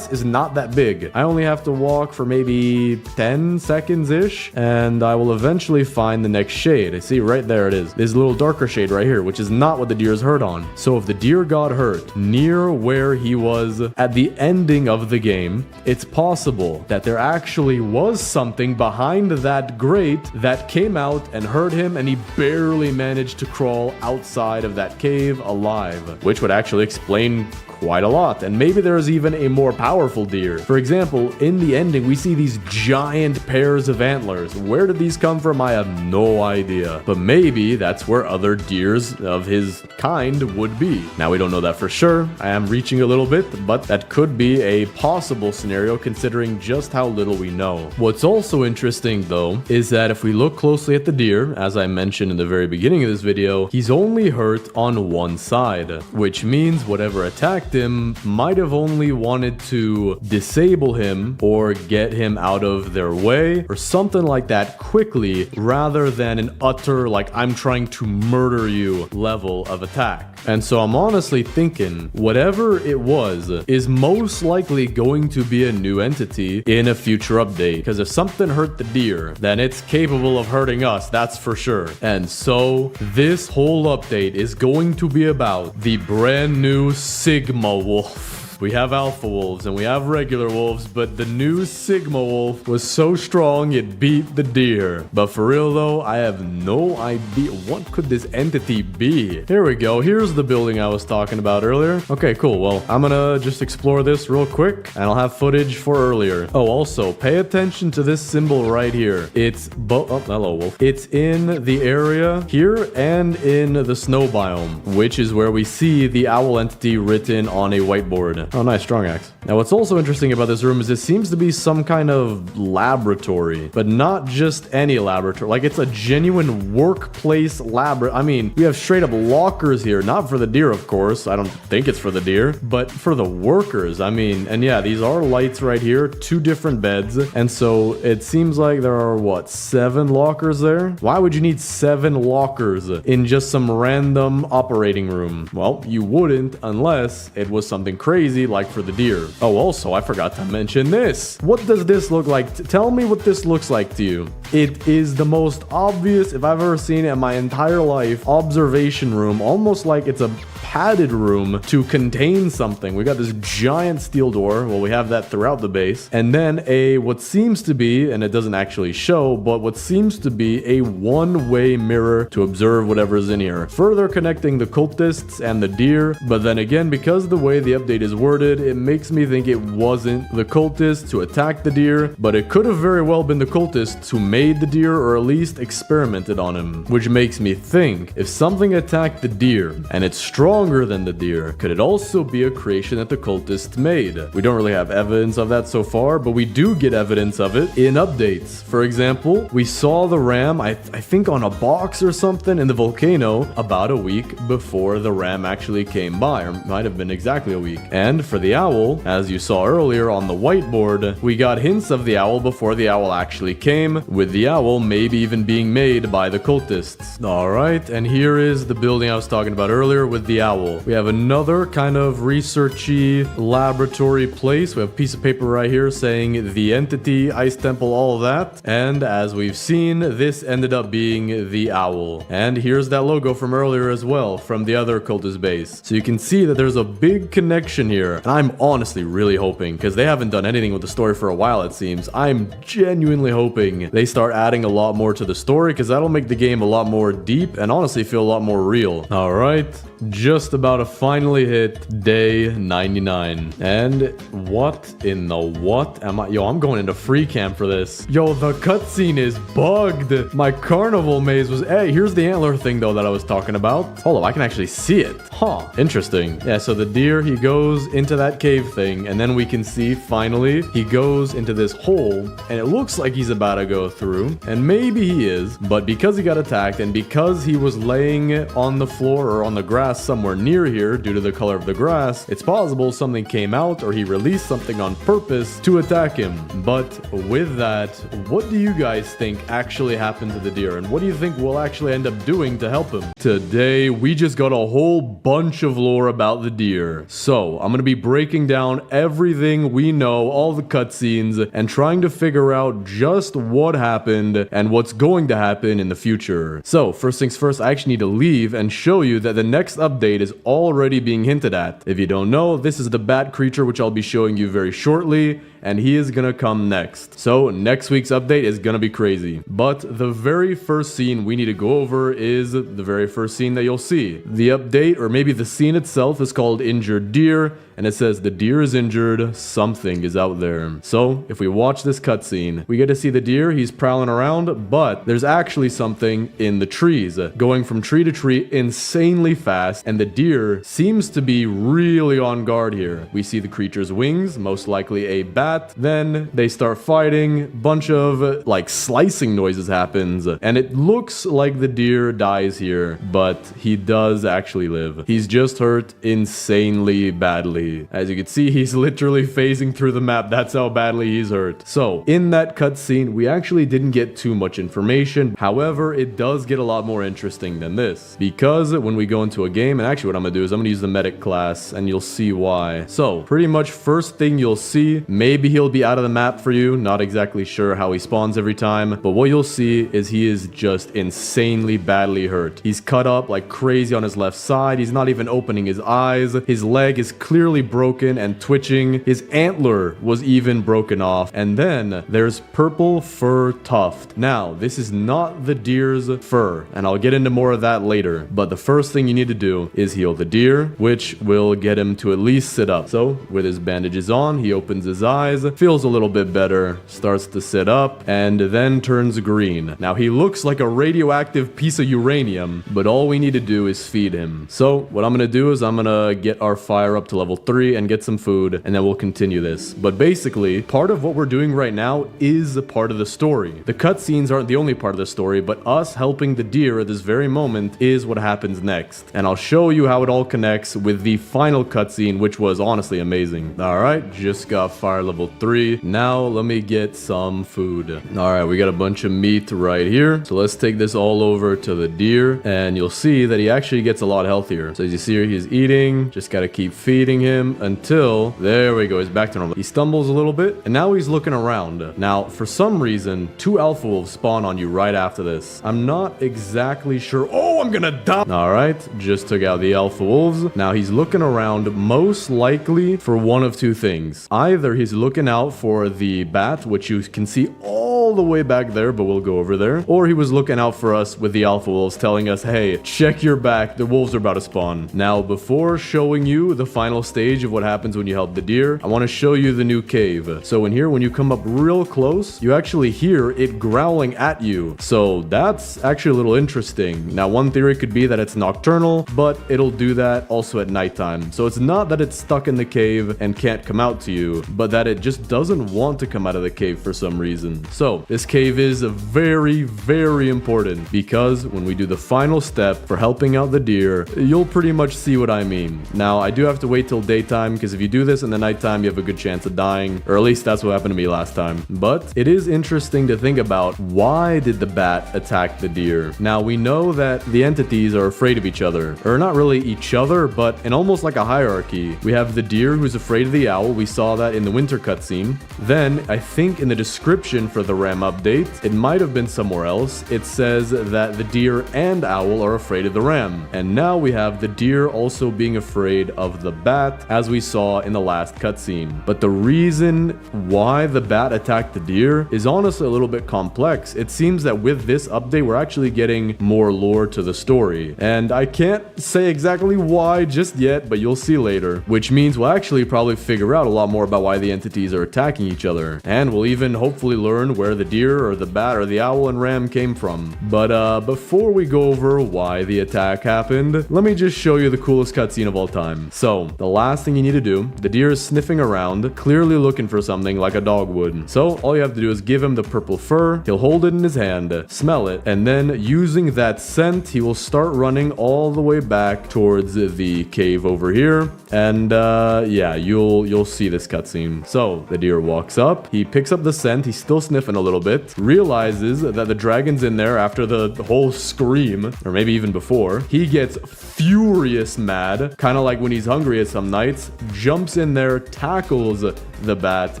is not that big. I only have to walk for maybe 10 seconds-ish, and I will eventually find the next shade. I see right there it is. This little darker shade right here, which is not what the deer is hurt on. So if the deer got hurt near where he was at the ending of the game, it's possible that there actually was something behind that grate that came out and hurt him, and he barely managed to crawl outside of that cave alive, which would actually explain quite a lot. And maybe there's even a more powerful deer. For example, in the ending, we see these giant pairs of antlers. Where did these come from? I have no idea. But maybe that's where other deers of his kind would be. Now, we don't know that for sure. I am reaching a little bit, but that could be a possible scenario considering just how little we know. What's also interesting, though, is that if we look closely at the deer, as I mentioned in the very beginning of this video, he's only hurt on one side, which means whatever attacked him might have only wanted to disable him or get him out of their way or something like that quickly, rather than an utter, like, I'm trying to murder you level of attack. And so I'm honestly thinking whatever it was is most likely going to be a new entity in a future update, because if something hurt the deer, then it's capable of hurting us, that's for sure. And so this whole update is going to be about the brand new Sigma Wolf. We have alpha wolves and we have regular wolves, but the new Sigma wolf was so strong it beat the deer. But for real though, I have no idea what could this entity be. Here we go. Here's the building I was talking about earlier. Okay, cool. Well, I'm gonna just explore this real quick and I'll have footage for earlier. Oh, also pay attention to this symbol right here. It's oh, hello wolf. It's in the area here and in the snow biome, which is where we see the owl entity written on a whiteboard. Oh, nice, strong axe. Now, what's also interesting about this room is it seems to be some kind of laboratory, but not just any laboratory. Like, it's a genuine workplace I mean, we have straight up lockers here, not for the deer, of course. I don't think it's for the deer, but for the workers. I mean, and yeah, these are lights right here, 2 different beds. And so it seems like there are, what, 7 lockers there? Why would you need 7 lockers in just some random operating room? Well, you wouldn't unless it was something crazy like for the deer. Oh, also, I forgot to mention this. What does this look like? Tell me what this looks like to you. It is the most obvious, if I've ever seen it in my entire life, observation room, almost like it's a padded room to contain something. We got this giant steel door. Well, we have that throughout the base. And then what seems to be, and it doesn't actually show, but what seems to be a one-way mirror to observe whatever's in here, further connecting the cultists and the deer. But then again, because of the way the update is worded, it makes me think it wasn't the cultists who attacked the deer, but it could have very well been the cultists who made the deer, or at least experimented on him. Which makes me think, if something attacked the deer and it's stronger than the deer, could it also be a creation that the cultists made? We don't really have evidence of that so far, but we do get evidence of it in updates. For example, we saw the ram, I think on a box or something in the volcano about a week before the ram actually came by, or might have been exactly a week. And for the owl, as you saw earlier on the whiteboard, we got hints of the owl before the owl actually came, with the owl maybe even being made by the cultists. Alright, and here is the building I was talking about earlier with the owl. We have another kind of researchy laboratory place. We have a piece of paper right here saying the entity, ice temple, all of that. And as we've seen, this ended up being the owl. And here's that logo from earlier as well, from the other cultist base. So you can see that there's a big connection here. And I'm honestly really hoping, because they haven't done anything with the story for a while, it seems. I'm genuinely hoping they start adding a lot more to the story, because that'll make the game a lot more deep and honestly feel a lot more real. All right, just about to finally hit day 99. And what in the what am I? Yo, I'm going into free camp for this. Yo, the cutscene is bugged. My carnival maze was... Hey, here's the antler thing, though, that I was talking about. Hold up, I can actually see it. Huh, interesting. Yeah, so the deer, he goes into that cave thing, and then we can see, finally, he goes into this hole, and it looks like he's about to go through, and maybe he is, but because he got attacked, and because he was laying on the floor or on the grass somewhere near here, due to the color of the grass, it's possible something came out or he released something on purpose to attack him. But with that, what do you guys think actually happened to the deer, and what do you think we'll actually end up doing to help him? Today, we just got a whole bunch of lore about the deer. So, I'm gonna be breaking down everything we know, all the cutscenes, and trying to figure out just what happened and what's going to happen in the future. So, first things first, I actually need to leave and show you that the next update is already being hinted at. If you don't know, this is the bat creature, which I'll be showing you very shortly, and he is gonna come next. So next week's update is gonna be crazy. But the very first scene we need to go over is the very first scene that you'll see. The update, or maybe the scene itself, is called Injured Deer, and it says the deer is injured, something is out there. So if we watch this cutscene, we get to see the deer, he's prowling around, but there's actually something in the trees, going from tree to tree insanely fast, and the deer seems to be really on guard here. We see the creature's wings, most likely a bat. Then they start fighting, bunch of like slicing noises happens, and it looks like the deer dies here, but he does actually live. He's just hurt insanely badly. As you can see, he's literally phasing through the map. That's how badly he's hurt. So in that cutscene, we actually didn't get too much information. However, it does get a lot more interesting than this, because when we go into a game, and actually what I'm gonna do is I'm gonna use the medic class, and you'll see why. So pretty much first thing you'll see, maybe he'll be out of the map for you. Not exactly sure how he spawns every time, but what you'll see is he is just insanely badly hurt. He's cut up like crazy on his left side. He's not even opening his eyes. His leg is clearly broken and twitching. His antler was even broken off. And then there's purple fur tuft. Now, this is not the deer's fur, and I'll get into more of that later. But the first thing you need to do is heal the deer, which will get him to at least sit up. So with his bandages on, he opens his eyes, feels a little bit better, starts to sit up, and then turns green. Now he looks like a radioactive piece of uranium, but all we need to do is feed him. So what I'm gonna do is I'm gonna get our fire up to level 3 and get some food, and then we'll continue this. But basically, part of what we're doing right now is a part of the story. The cutscenes aren't the only part of the story, but us helping the deer at this very moment is what happens next. And I'll show you how it all connects with the final cutscene, which was honestly amazing. Alright, just got fire level 3. Now let me get some food. Alright, we got a bunch of meat right here. So let's take this all over to the deer, and you'll see that he actually gets a lot healthier. So as you see here, he's eating. Just gotta keep feeding him until, there we go, he's back to normal. He stumbles a little bit, and now he's looking around. Now, for some reason, 2 alpha wolves spawn on you right after this. I'm not exactly sure. Oh, I'm gonna die. Alright, just took out the alpha wolves. Now he's looking around, most likely for one of 2 things. Either he's looking out for the bat, which you can see all the way back there, but we'll go over there. Or he was looking out for us with the alpha wolves, telling us, hey, check your back, the wolves are about to spawn. Now, before showing you the final stage of what happens when you help the deer, I want to show you the new cave. So in here, when you come up real close, you actually hear it growling at you. So that's actually a little interesting. Now, one theory could be that it's nocturnal, but it'll do that also at nighttime. So it's not that it's stuck in the cave and can't come out to you, but that it just doesn't want to come out of the cave for some reason. So this cave is very, very important, because when we do the final step for helping out the deer, you'll pretty much see what I mean. Now, I do have to wait till daytime, because if you do this in the nighttime, you have a good chance of dying, or at least that's what happened to me last time. But it is interesting to think about, why did the bat attack the deer? Now, we know that the entities are afraid of each other, or not really each other, but in almost like a hierarchy. We have the deer who's afraid of the owl. We saw that in the winter cutscene. Then, I think in the description for the RAM update, it might have been somewhere else, it says that the deer and owl are afraid of the ram. And now we have the deer also being afraid of the bat, as we saw in the last cutscene. But the reason why the bat attacked the deer is honestly a little bit complex. It seems that with this update, we're actually getting more lore to the story. And I can't say exactly why just yet, but you'll see later. Which means we'll actually probably figure out a lot more about why the entities are attacking each other. And we'll even hopefully learn where the deer or the bat or the owl and ram came from. But before we go over why the attack happened, let me just show you the coolest cutscene of all time. So, the last thing you need to do, the deer is sniffing around, clearly looking for something like a dog would. So, all you have to do is give him the purple fur, he'll hold it in his hand, smell it, and then using that scent, he will start running all the way back towards the cave over here. And yeah, you'll see this cutscene. So, the deer walks up, he picks up the scent, he's still sniffing a little bit, realizes that the dragon's in there after the whole scream, or maybe even before. He gets furious mad, kind of like when he's hungry at some nights, jumps in there, tackles the bat,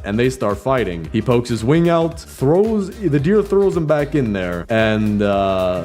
and they start fighting. He pokes his wing out, the deer throws him back in there, and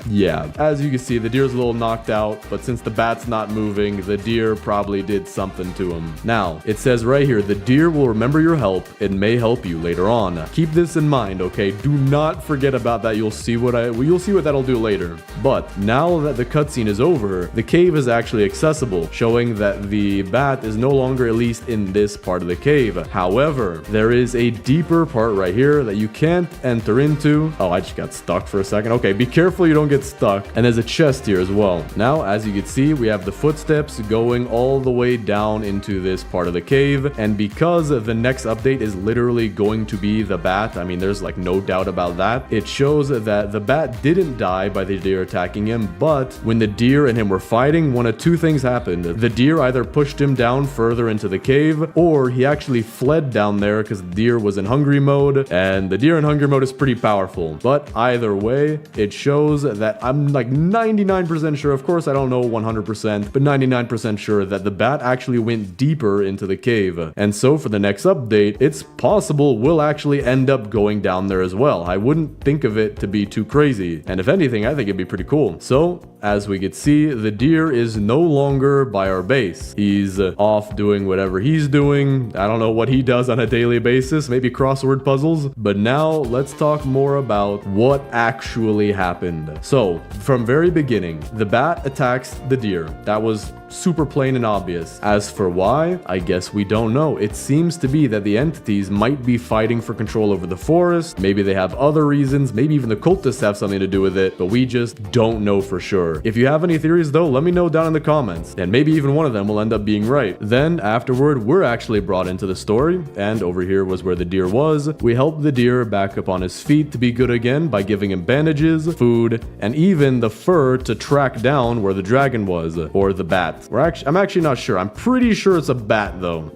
yeah, as you can see, the deer's a little knocked out, but since the bat's not moving, the deer probably did something to him. Now, it says right here, the deer will remember your help, it may help you later on. Keep this in mind, okay? Do not forget about that. You'll see what that'll do later. But now that the cutscene is over, the cave is actually accessible, showing that the bat is no longer at least in this part of the cave. However, there is a deeper part right here that you can't enter into. Oh, I just got stuck for a second. Okay, be careful you don't get stuck. And there's a chest here as well. Now, as you can see, we have the footsteps going all the way down into this part of the cave. And because the next update is literally going to be the bat, I mean, there's like no doubt about that. It shows that the bat didn't die by the deer attacking him, but when the deer and him were fighting, one of 2 things happened. The deer either pushed him down further into the cave, or he actually fled down there because the deer was in hungry mode, and the deer in hungry mode is pretty powerful. But either way, it shows that I'm like 99% sure, of course I don't know 100%, but 99% sure that the bat actually went deeper into the cave. And so for the next update, it's possible we'll actually end up going down there as well. I wouldn't think of it to be too crazy. And if anything, I think it'd be pretty cool. So, as we could see, the deer is no longer by our base. He's off doing whatever he's doing. I don't know what he does on a daily basis, maybe crossword puzzles. But now let's talk more about what actually happened. So, from very beginning, the bat attacks the deer. That was super plain and obvious. As for why, I guess we don't know. It seems to be that the entities might be fighting for control over the forest. Maybe they have other reasons. Maybe even the cultists have something to do with it, but we just don't know for sure. If you have any theories though, let me know down in the comments, and maybe even one of them will end up being right. Then afterward, we're actually brought into the story, and over here was where the deer was. We helped the deer back up on his feet to be good again by giving him bandages, food, and even the fur to track down where the dragon was, or the bat. I'm actually not sure. I'm pretty sure it's a bat though.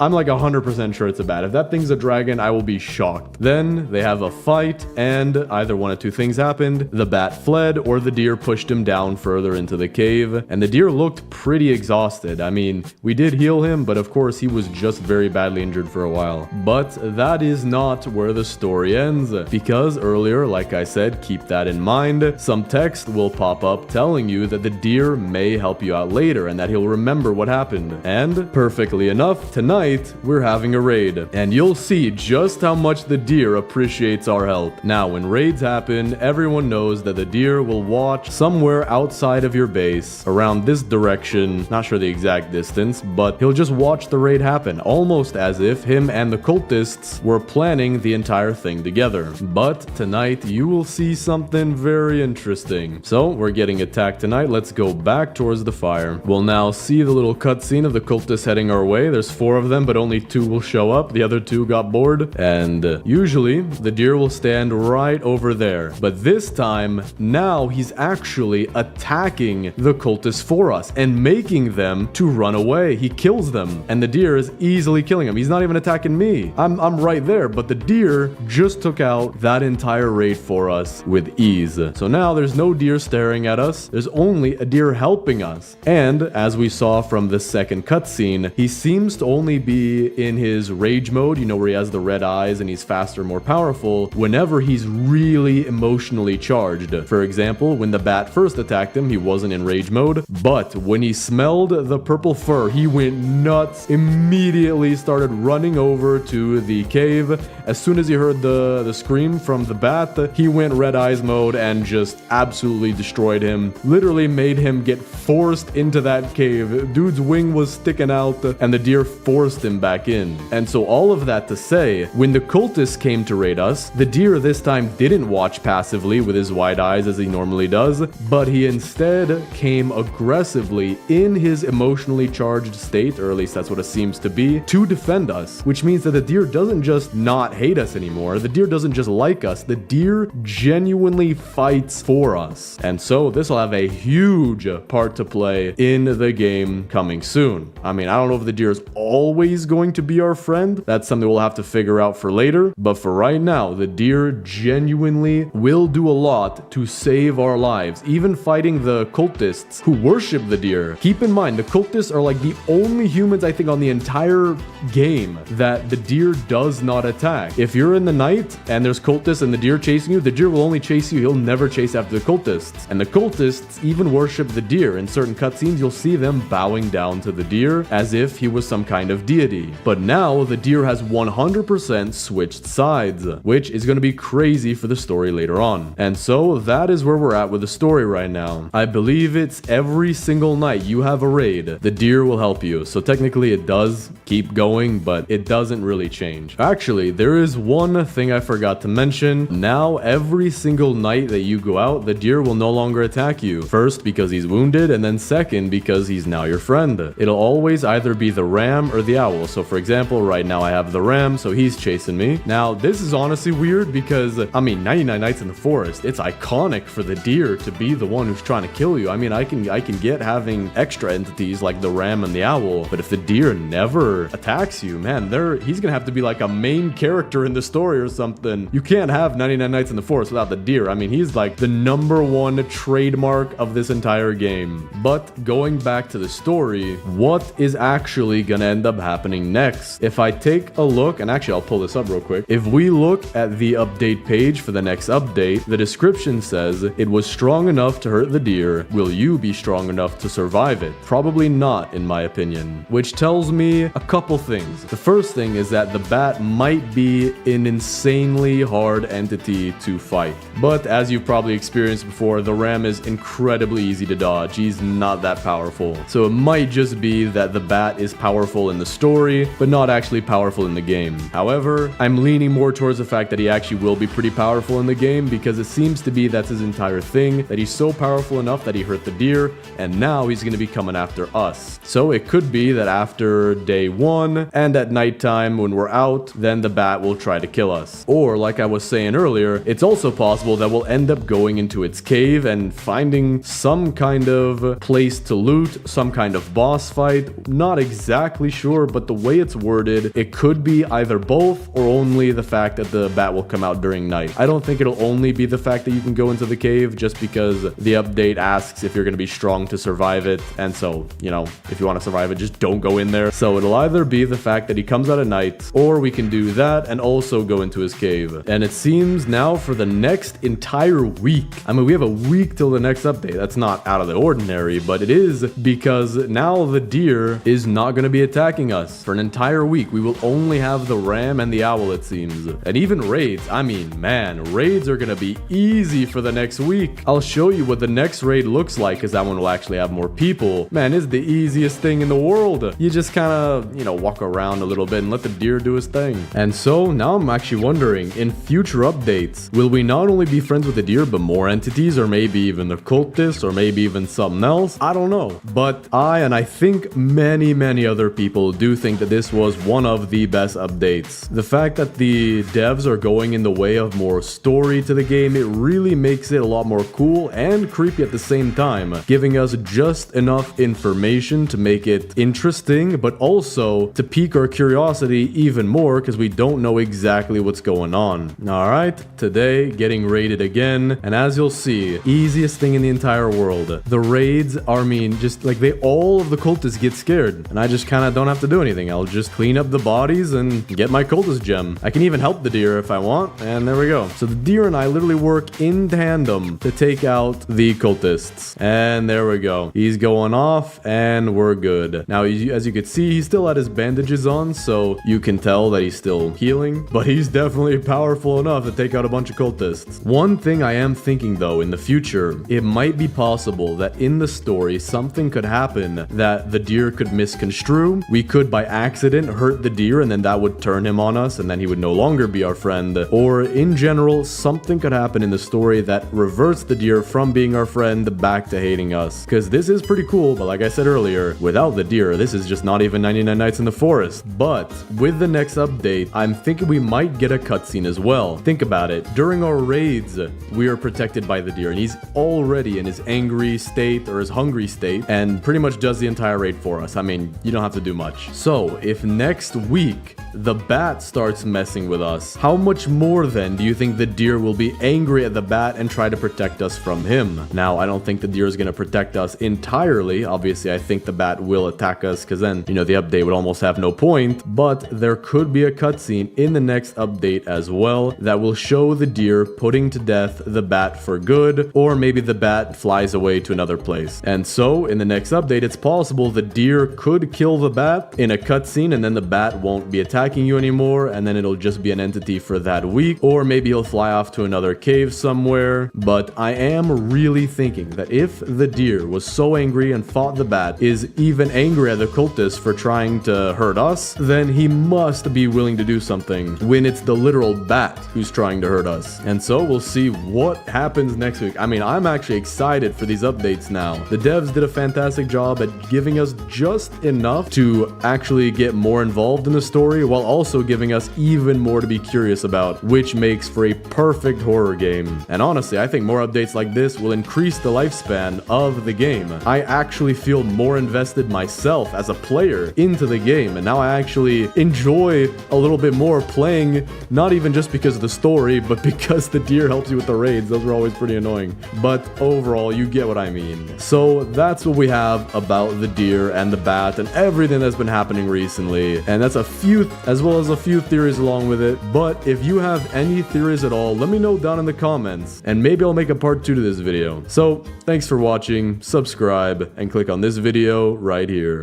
I'm like 100% sure it's a bat. If that thing's a dragon, I will be shocked. Then they have a fight, and either one of two things happened. The bat fled, or the deer pushed him down further into the cave, and the deer looked pretty exhausted. I mean, we did heal him, but of course he was just very badly injured for a while. But that is not where the story ends, because earlier, like I said, keep that in mind, some text will pop up telling you that the deer may help you out later, and that he'll remember what happened. And, perfectly enough, tonight, we're having a raid, and you'll see just how much the deer appreciates our help. Now, when raids happen, everyone knows that the deer will watch somewhere outside of your base, around this direction, not sure the exact distance, but he'll just watch the raid happen, almost as if him and the cultists were planning the entire thing together. But tonight, you will see something very interesting. So, we're getting attacked tonight. Let's go back towards the fire. We'll now see the little cutscene of the cultists heading our way. There's 4 of them, but only 2 will show up. The other 2 got bored, and usually the deer will stand right over there. But this time, now he's actually attacking the cultists for us and making them to run away. He kills them, and the deer is easily killing him. He's not even attacking me. I'm right there, but the deer just took out that entire raid for us with ease. So now there's no deer staring at us. There's only a deer helping us. And as we saw from the second cutscene, he seems to only be in his rage mode, you know, where he has the red eyes and he's faster, more powerful, whenever he's really emotionally charged. For example, when the bat first attacked him, he wasn't in rage mode, but when he smelled the purple fur, he went nuts, immediately started running over to the cave. As soon as he heard the scream from the bat, he went red eyes mode and just absolutely destroyed him. Literally made him get forced into that cave. Dude's wing was sticking out, and the deer forced him back in. And so all of that to say, when the cultists came to raid us, the deer this time didn't watch passively with his wide eyes as he normally does, but he instead came aggressively in his emotionally charged state, or at least that's what it seems to be, to defend us, which means that the deer doesn't just not hate us anymore. The deer doesn't just like us. The deer genuinely fights for us. And so this will have a huge part to play in the game coming soon. I mean, I don't know if the deer is always going to be our friend. That's something we'll have to figure out for later. But for right now, the deer genuinely will do a lot to save our lives, even fighting the cultists who worship the deer. Keep in mind, the cultists are like the only humans, I think, on the entire game that the deer does not attack. If you're in the night and there's cultists and the deer chasing you, the deer will only chase you. He'll never chase after the cultists. And the cultists even worship the deer. In certain cutscenes, you'll see them bowing down to the deer as if he was some kind of deity. But now the deer has 100% switched sides, which is going to be crazy for the story later on. And so that is where we're at with the story right now. I believe it's every single night you have a raid, the deer will help you. So technically it does keep going, but it doesn't really change. Actually, there is one thing I forgot to mention. Now every single night that you go out, the deer will no longer attack you. First, because he's wounded, and then second, because he's now your friend. It'll always either be the ram or the owl. So for example, right now I have the ram, so he's chasing me. Now this is honestly weird because, I mean, 99 Nights in the Forest, it's iconic for the deer to be the one who's trying to kill you. I mean, I can get having extra entities like the ram and the owl, but if the deer never attacks you, man, he's gonna have to be like a main character in the story or something. You can't have 99 Nights in the Forest without the deer. I mean, he's like the #1 trademark of this entire game. But going back to the story, what is actually gonna end up happening next? If I take a look, and actually I'll pull this up real quick. If we look at the update page for the next update, the description says, it was strong enough to hurt the deer. Will you be strong enough to survive it? Probably not, in my opinion. Which tells me a couple things. The first thing is that the bat might be be an insanely hard entity to fight. But as you've probably experienced before, the ram is incredibly easy to dodge. He's not that powerful. So it might just be that the bat is powerful in the story, but not actually powerful in the game. However, I'm leaning more towards the fact that he actually will be pretty powerful in the game, because it seems to be that's his entire thing, that he's so powerful enough that he hurt the deer, and now he's going to be coming after us. So it could be that after day 1 and at nighttime when we're out, then the bat will try to kill us. Or like I was saying earlier, it's also possible that we'll end up going into its cave and finding some kind of place to loot, some kind of boss fight. Not exactly sure, but the way it's worded, it could be either both or only the fact that the bat will come out during night. I don't think it'll only be the fact that you can go into the cave, just because the update asks if you're going to be strong to survive it, and so, you know, if you want to survive it, just don't go in there. So it'll either be the fact that he comes out at night, or we can do that and also go into his cave. And it seems now for the next entire week, I mean, we have a week till the next update. That's not out of the ordinary, but it is, because now the deer is not going to be attacking us for an entire week. We will only have the ram and the owl, it seems. And even raids, I mean, man, raids are going to be easy for the next week. I'll show you what the next raid looks like, because that one will actually have more people. Man, it's the easiest thing in the world. You just kind of, you know, walk around a little bit and let the deer do his thing. And so now I'm actually wondering, in future updates, will we not only be friends with the deer, but more entities, or maybe even the cultists, or maybe even something else? I don't know. But I think many other people do think that this was one of the best updates. The fact that the devs are going in the way of more story to the game, it really makes it a lot more cool and creepy at the same time, giving us just enough information to make it interesting, but also to pique our curiosity even more, because we don't know exactly what's going on. Alright, today getting raided again, and as you'll see, easiest thing in the entire world. The raids are, I mean, just like all of the cultists get scared, and I just kind of don't have to do anything. I'll just clean up the bodies and get my cultist gem. I can even help the deer if I want, and there we go. So the deer and I literally work in tandem to take out the cultists, and there we go. He's going off, and we're good. Now, as you can see, he still had his bandages on, so you can tell that he's still healing, but he's definitely powerful enough to take out a bunch of cultists. One thing I am thinking, though, in the future, it might be possible that in the story, something could happen that the deer could misconstrue. We could, by accident, hurt the deer, and then that would turn him on us, and then he would no longer be our friend. Or, in general, something could happen in the story that reverts the deer from being our friend back to hating us. Because this is pretty cool, but like I said earlier, without the deer, this is just not even 99 Nights in the Forest. But with the next update, I'm thinking we might get a cutscene as well. Think about it. During our raids, we are protected by the deer, and he's already in his angry state or his hungry state, and pretty much does the entire raid for us. I mean, you don't have to do much. So if next week the bat starts messing with us, how much more then do you think the deer will be angry at the bat and try to protect us from him? Now, I don't think the deer is going to protect us entirely. Obviously, I think the bat will attack us, because then, you know, the update would almost have no point. But there could be a cutscene in the next update as well that will show the deer putting to death the bat for good, or maybe the bat flies away to another place. And so in the next update, it's possible the deer could kill the bat in a cutscene, and then the bat won't be attacking you anymore, and then it'll just be an entity for that week, or maybe he'll fly off to another cave somewhere. But I am really thinking that if the deer was so angry and fought the bat, is even angry at the cultist for trying to hurt us, then he must be willing to do something when it's the literal bat who's trying to hurt us. And so we'll see what happens next week. I mean, I'm actually excited for these updates now. The devs did a fantastic job at giving us just enough to actually get more involved in the story, while also giving us even more to be curious about, which makes for a perfect horror game. And honestly, I think more updates like this will increase the lifespan of the game. I actually feel more invested myself as a player into the game, and now I actually enjoy a little bit more playing, not even just because of the story, but because the deer helps you with the raids. Those were always pretty annoying. But overall, you get what I mean. So that's what we have about the deer and the bat and everything that's been happening recently. And that's a few, as well as a few theories along with it. But if you have any theories at all, let me know down in the comments, and maybe I'll make a part 2 to this video. So thanks for watching, subscribe, and click on this video right here.